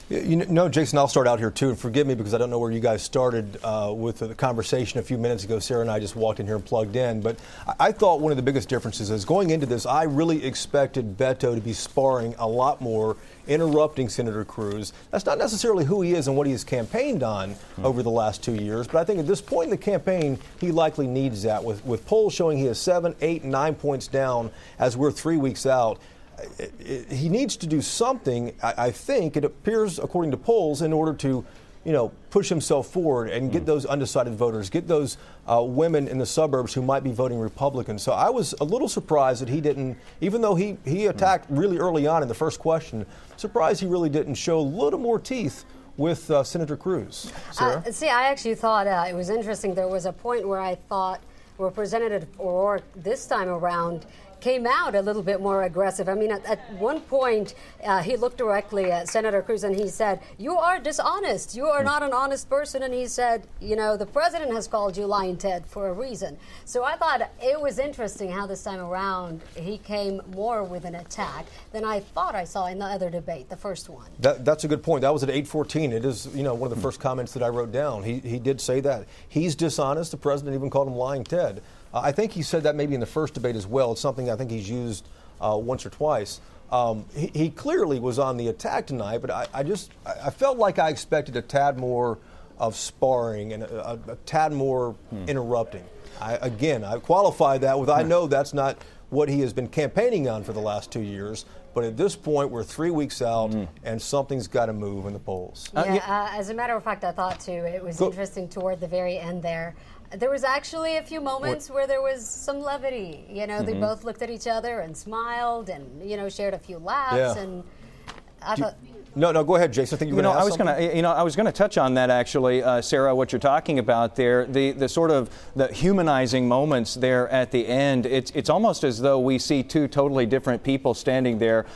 You know, Jason, I'll start out here too, and forgive me because I don't know where you guys started with the conversation a few minutes ago. Sarah and I just walked in here and plugged in, but I thought one of the biggest differences is going into this, I really expected Beto to be sparring a lot more, interrupting Senator Cruz. That's not necessarily who he is and what he has campaigned on over the last 2 years, but I think at this point in the campaign, he likely needs that. With polls showing he is 7, 8, 9 points down as we're 3 weeks out. He needs to do something, I think, it appears, according to polls, in order to, push himself forward and get those undecided voters, get those women in the suburbs who might be voting Republican. So I was a little surprised that he didn't, even though he attacked really early on in the first question, surprised he really didn't show a little more teeth with Senator Cruz. Sarah? See, I actually thought it was interesting. There was a point where I thought Representative O'Rourke this time around came out a little bit more aggressive. I mean, at one point, he looked directly at Senator Cruz and he said, "You are dishonest. You are not an honest person." And he said, the president has called you lying Ted for a reason. So I thought it was interesting how this time around he came more with an attack than I thought I saw in the other debate, the first one. That's a good point. That was at 8:14. It is, one of the first comments that I wrote down. He did say that. He's dishonest. The president even called him lying Ted. I think he said that maybe in the first debate as well. It's something I think he's used once or twice. He clearly was on the attack tonight, but I felt like I expected a tad more of sparring and a tad more interrupting. I qualify that with I know that's not what he has been campaigning on for the last 2 years. But at this point, we're 3 weeks out, and something's got to move in the polls. As a matter of fact, I thought, too, it was interesting toward the very end there. There was actually a few moments where there was some levity. They both looked at each other and smiled and, shared a few laughs. Yeah. And I thought... No, go ahead, Jason. I think you're going to ask something. I was going to touch on that actually, Sarah. What you're talking about there, the sort of the humanizing moments there at the end. It's almost as though we see two totally different people standing there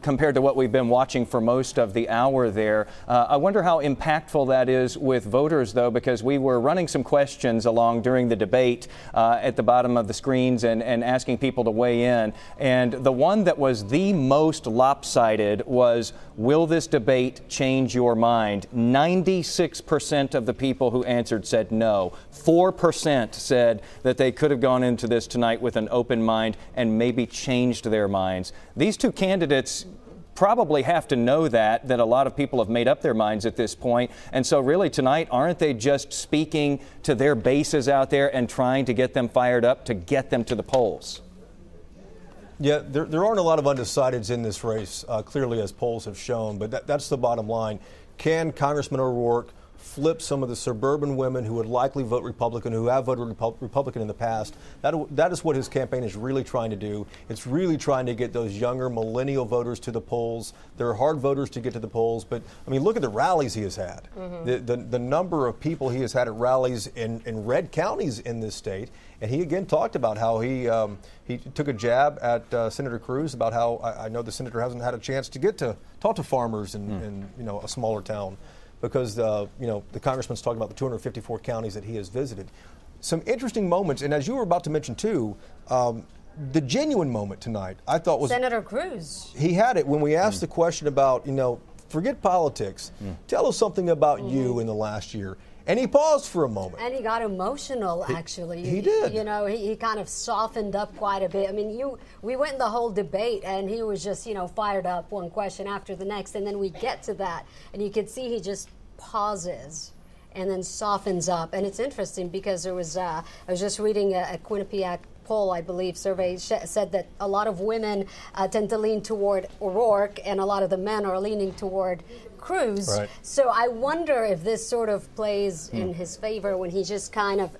compared to what we've been watching for most of the hour there. I wonder how impactful that is with voters, though, because we were running some questions along during the debate at the bottom of the screens and asking people to weigh in. And the one that was the most lopsided was, will this debate change your mind? 96% of the people who answered said no. 4% said that they could have gone into this tonight with an open mind and maybe changed their minds. These two candidates probably have to know that a lot of people have made up their minds at this point. And so really tonight, aren't they just speaking to their bases out there and trying to get them fired up to get them to the polls? Yeah, there aren't a lot of undecideds in this race, clearly, as polls have shown, but that's the bottom line. Can Congressman O'Rourke flip some of the suburban women who would likely vote Republican, who have voted Republican in the past? That is what his campaign is really trying to do. It's really trying to get those younger millennial voters to the polls. They're hard voters to get to the polls, but I mean, look at the rallies he has had. The number of people he has had at rallies in red counties in this state. And he again talked about how he took a jab at Senator Cruz about how I know the senator hasn't had a chance to get to talk to farmers in a smaller town, because the congressman's talking about the 254 counties that he has visited. Some interesting moments, and as you were about to mention too, the genuine moment tonight I thought was Senator Cruz. He had it when we asked the question about forget politics, tell us something about you in the last year. And he paused for a moment. And he got emotional, actually. He did. He kind of softened up quite a bit. I mean, we went in the whole debate, and he was just, fired up one question after the next. And then we get to that, and you could see he just pauses and then softens up. And it's interesting because I was just reading a Quinnipiac poll, I believe, survey said that a lot of women tend to lean toward O'Rourke, and a lot of the men are leaning toward Cruz. Right. So I wonder if this sort of plays in his favor when he just kind of,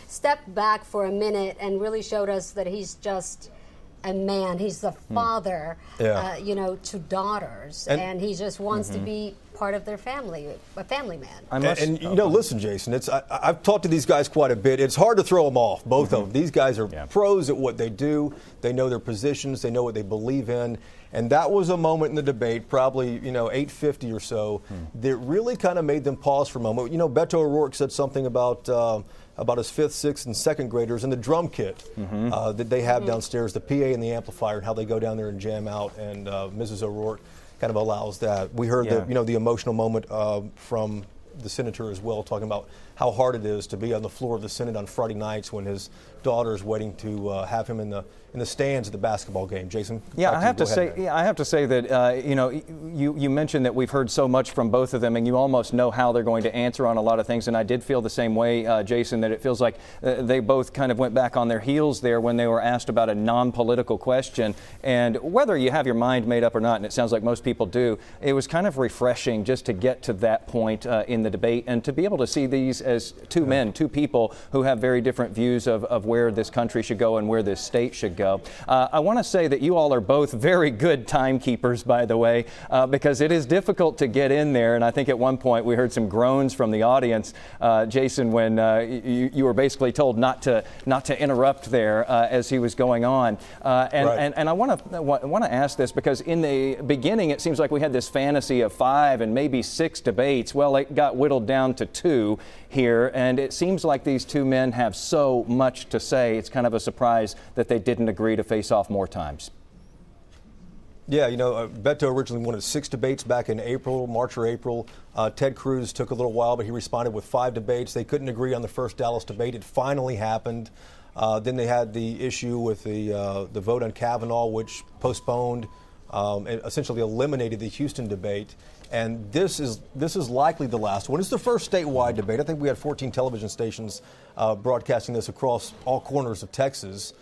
stepped back for a minute and really showed us that he's just a man. He's the father, to daughters, and he just wants to be part of their family, a family man. And you know, listen, Jason, I've talked to these guys quite a bit. It's hard to throw them off, both of them. These guys are pros at what they do. They know their positions. They know what they believe in. And that was a moment in the debate, probably, 8:50 or so, that really kind of made them pause for a moment. You know, Beto O'Rourke said something about his 5th, 6th, and 2nd graders and the drum kit that they have downstairs, the PA and the amplifier, and how they go down there and jam out. And Mrs. O'Rourke kind of allows that. We heard the emotional moment from the senator as well, talking about how hard it is to be on the floor of the Senate on Friday nights when his daughter is waiting to have him in the stands at the basketball game. Jason? Yeah, I have to say that, you mentioned that we've heard so much from both of them, and you almost know how they're going to answer on a lot of things, and I did feel the same way, Jason, that it feels like they both kind of went back on their heels there when they were asked about a non-political question, and whether you have your mind made up or not, and it sounds like most people do, it was kind of refreshing just to get to that point in the debate and to be able to see these as two people who have very different views of where this country should go and where this state should go. I want to say that you all are both very good timekeepers, by the way, because it is difficult to get in there. And I think at one point we heard some groans from the audience, Jason, when you were basically told not to interrupt there as he was going on. And I want to ask this because in the beginning it seems like we had this fantasy of 5 and maybe 6 debates. Well, it got whittled down to 2 here, and it seems like these two men have so much to say. It's kind of a surprise that they didn't agree to face off more times. Yeah, Beto originally wanted 6 debates back in March or April. Ted Cruz took a little while, but he responded with 5 debates. They couldn't agree on the first Dallas debate. It finally happened. Then they had the issue with the vote on Kavanaugh, which postponed and essentially eliminated the Houston debate. And this is likely the last one. It's the first statewide debate. I think we had 14 television stations broadcasting this across all corners of Texas.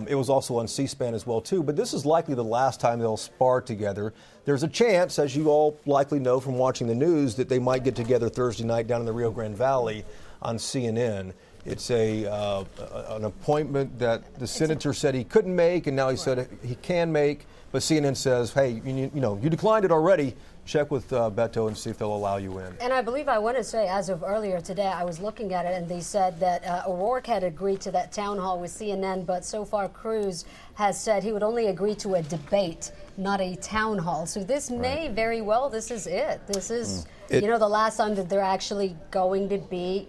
It was also on C-SPAN as well, too. But this is likely the last time they'll spar together. There's a chance, as you all likely know from watching the news, that they might get together Thursday night down in the Rio Grande Valley on CNN. It's an appointment that the senator said he couldn't make, and now he said he can make. But CNN says, hey, you declined it already. Check with Beto and see if they'll allow you in. And I believe I want to say, as of earlier today, I was looking at it, and they said that O'Rourke had agreed to that town hall with CNN, but so far Cruz has said he would only agree to a debate, not a town hall. So this may very well, this is it. This is, the last time that they're actually going to be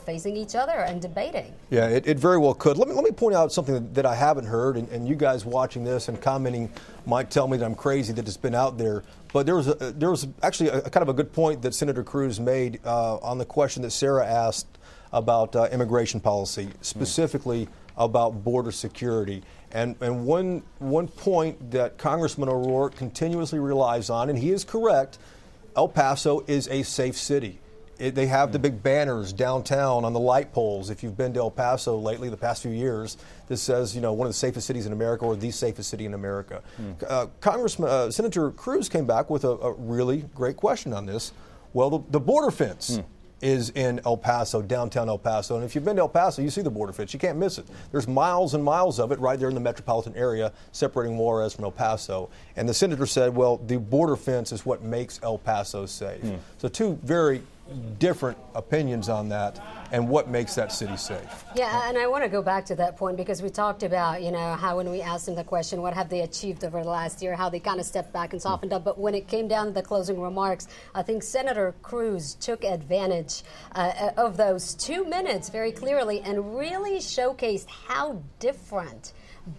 facing each other and debating. Yeah, it very well could. Let me point out something that I haven't heard, and you guys watching this and commenting might tell me that I'm crazy that it's been out there. But there was actually a kind of a good point that Senator Cruz made on the question that Sarah asked about immigration policy, specifically about border security. And one point that Congressman O'Rourke continuously relies on, and he is correct, El Paso is a safe city. They have the big banners downtown on the light poles. If you've been to El Paso lately, the past few years, this says, one of the safest cities in America or the safest city in America. Senator Cruz came back with a really great question on this. Well, the border fence is in El Paso, downtown El Paso. And if you've been to El Paso, you see the border fence. You can't miss it. There's miles and miles of it right there in the metropolitan area separating Juarez from El Paso. And the senator said, well, the border fence is what makes El Paso safe. So two very different opinions on that and what makes that city safe. Yeah, and I want to go back to that point because we talked about, how when we asked them the question, what have they achieved over the last year, how they kind of stepped back and softened up. But when it came down to the closing remarks, I think Senator Cruz took advantage of those 2 minutes very clearly and really showcased how different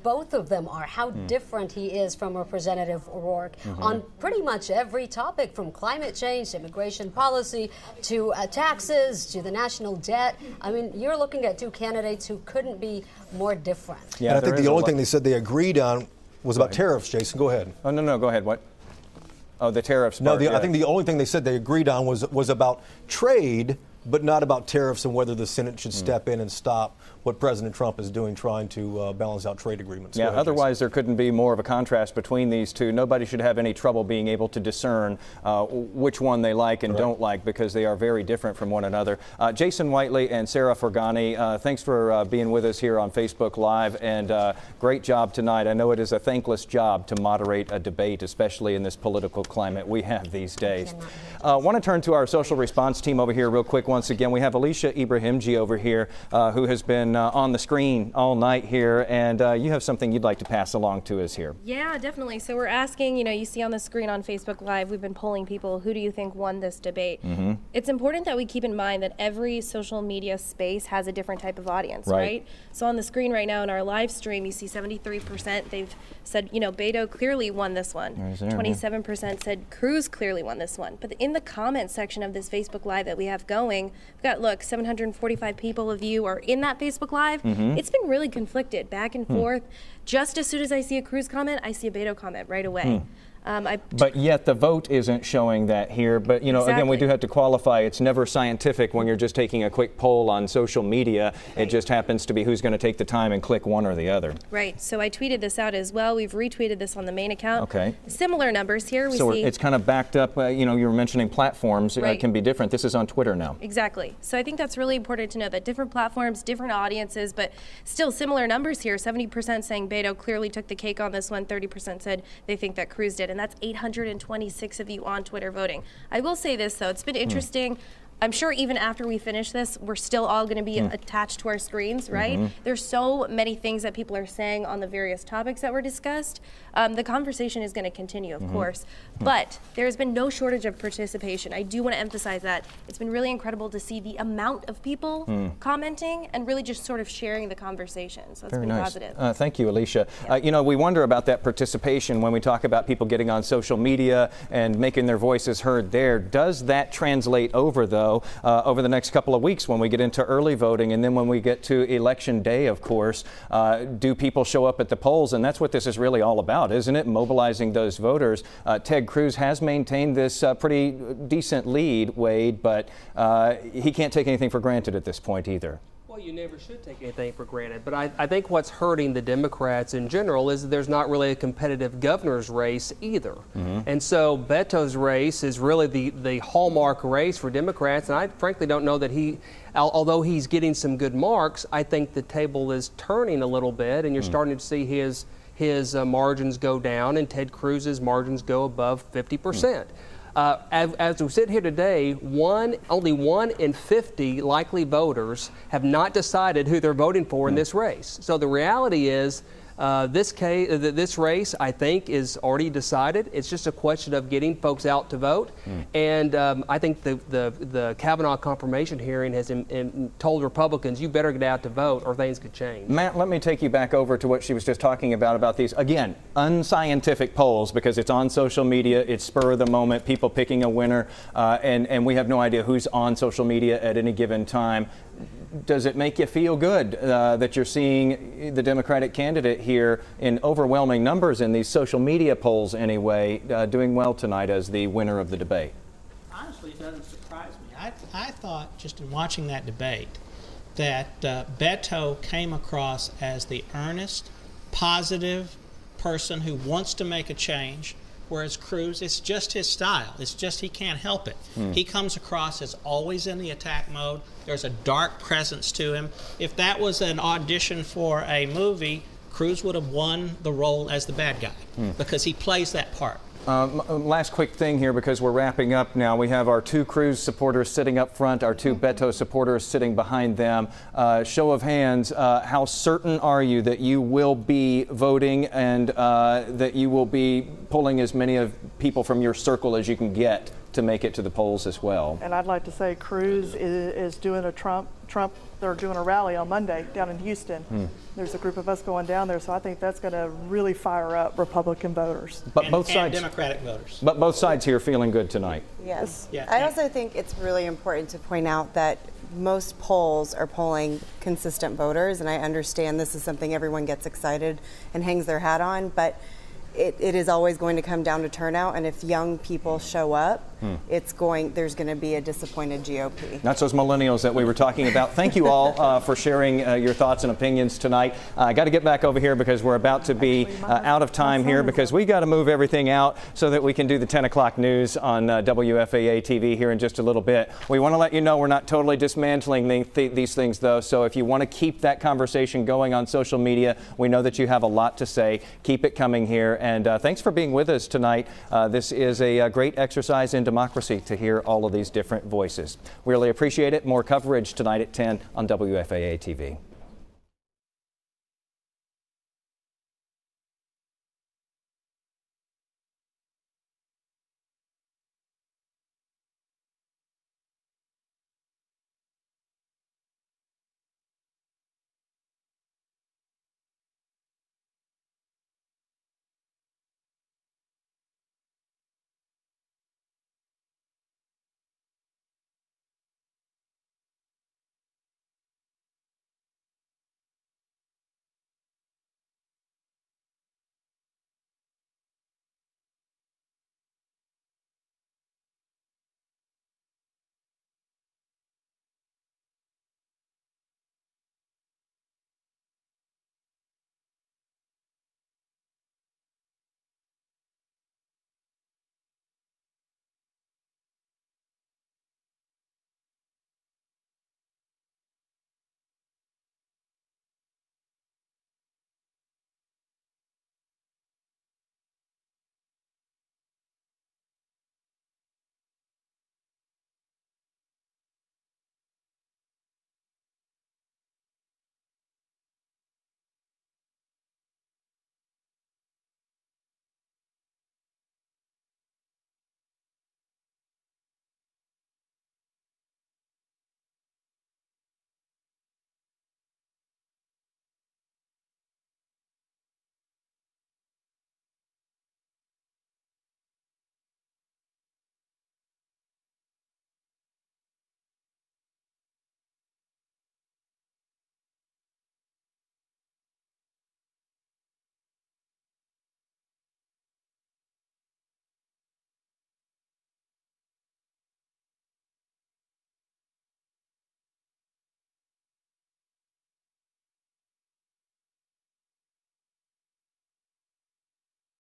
both of them are, how different he is from Representative O'Rourke on pretty much every topic, from climate change, immigration policy, to taxes, to the national debt. I mean, you're looking at 2 candidates who couldn't be more different. Yeah, and I think the only thing they said they agreed on was about tariffs, Jason. Go ahead. Oh, no, go ahead. What? Oh, the tariffs part. No, I think the only thing they said they agreed on was about trade, but not about tariffs and whether the Senate should step in and stop what President Trump is doing, trying to balance out trade agreements. Yeah, otherwise there couldn't be more of a contrast between these two. Nobody should have any trouble being able to discern which one they like and don't like, because they are very different from one another. Jason Whiteley and Sarah Fergani, thanks for being with us here on Facebook Live, and great job tonight. I know it is a thankless job to moderate a debate, especially in this political climate we have these days. I want to turn to our social response team over here real quick once again. We have Alicia Ibrahimji over here who has been on the screen all night here, and you have something you'd like to pass along to us here. Yeah, definitely. So we're asking, you see on the screen on Facebook Live, we've been polling people, who do you think won this debate? It's important that we keep in mind that every social media space has a different type of audience, right? So on the screen right now in our live stream, you see 73%, they've said, Beto clearly won this one. 27% said Cruz clearly won this one. But in the comment section of this Facebook Live that we have going, we've got, look, 745 people of you are in that Facebook Live. It's been really conflicted back and forth. Just as soon as I see a Cruz comment, I see a Beto comment right away. But yet the vote isn't showing that here. But, again, we do have to qualify. It's never scientific when you're just taking a quick poll on social media. It just happens to be who's going to take the time and click one or the other. Right. So I tweeted this out as well. We've retweeted this on the main account. Okay. Similar numbers here. So it's kind of backed up. You were mentioning platforms can be different. This is on Twitter now. Exactly. So I think that's really important to know, that different platforms, different audiences, but still similar numbers here. 70% saying Beto clearly took the cake on this one. 30% said they think that Cruz did. And that's 826 of you on Twitter voting. I will say this, though. It's been interesting. I'm sure even after we finish this, we're still all going to be attached to our screens, right? There's so many things that people are saying on the various topics that were discussed. The conversation is going to continue, of course, but there's been no shortage of participation. I do want to emphasize that. It's been really incredible to see the amount of people commenting and really just sort of sharing the conversation. So it's been positive. Thank you, Alicia. We wonder about that participation when we talk about people getting on social media and making their voices heard there. Does that translate over, though, over the next couple of weeks when we get into early voting, and then when we get to Election Day, of course? Do people show up at the polls? And that's what this is really all about, isn't it? Mobilizing those voters. Ted Cruz has maintained this pretty decent lead, Wade, but he can't take anything for granted at this point either. Well, you never should take anything for granted, but I think what's hurting the Democrats in general is that there's not really a competitive governor's race either. And so Beto's race is really the hallmark race for Democrats, and I frankly don't know that although he's getting some good marks, I think the table is turning a little bit, and you're starting to see his margins go down and Ted Cruz's margins go above 50%. As we sit here today, only 1 in 50 likely voters have not decided who they're voting for in this race. So the reality is, this race, I think, is already decided. It's just a question of getting folks out to vote. And I think the Kavanaugh confirmation hearing has told Republicans, you better get out to vote or things could change. Matt, let me take you back over to what she was just talking about these, again, unscientific polls, because it's on social media, it's spur of the moment, people picking a winner, and we have no idea who's on social media at any given time. Does it make you feel good that you're seeing the Democratic candidate here in overwhelming numbers in these social media polls anyway, doing well tonight as the winner of the debate? Honestly, it doesn't surprise me. I thought, just in watching that debate, that Beto came across as the earnest, positive person who wants to make a change, whereas Cruz, it's just his style. It's just he can't help it. He comes across as always in the attack mode. There's a dark presence to him. If that was an audition for a movie, Cruz would have won the role as the bad guy because he plays that part. Last quick thing here, because we're wrapping up now. We have our 2 Cruz supporters sitting up front, our 2 Beto supporters sitting behind them. Show of hands, how certain are you that you will be voting and that you will be pulling as many of people from your circle as you can get to make it to the polls as well? And I'd like to say Cruz is doing a Trump, they're doing a rally on Monday down in Houston. There's a group of us going down there, so I think that's going to really fire up Republican voters. But both sides, and Democratic voters. But both sides here feeling good tonight. Yes. Yeah. I also think it's really important to point out that most polls are polling consistent voters, and I understand this is something everyone gets excited and hangs their hat on, but it is always going to come down to turnout, and if young people show up, there's going to be a disappointed GOP. That's those millennials that we were talking about. Thank you all for sharing your thoughts and opinions tonight. I got to get back over here because we're about to be out of time here because we got to move everything out so that we can do the 10 o'clock news on WFAA TV here in just a little bit. We want to let you know we're not totally dismantling these things, though, so if you want to keep that conversation going on social media, we know that you have a lot to say. Keep it coming here, and thanks for being with us tonight. This is a great exercise in democracy to hear all of these different voices. We really appreciate it. More coverage tonight at 10 on WFAA TV.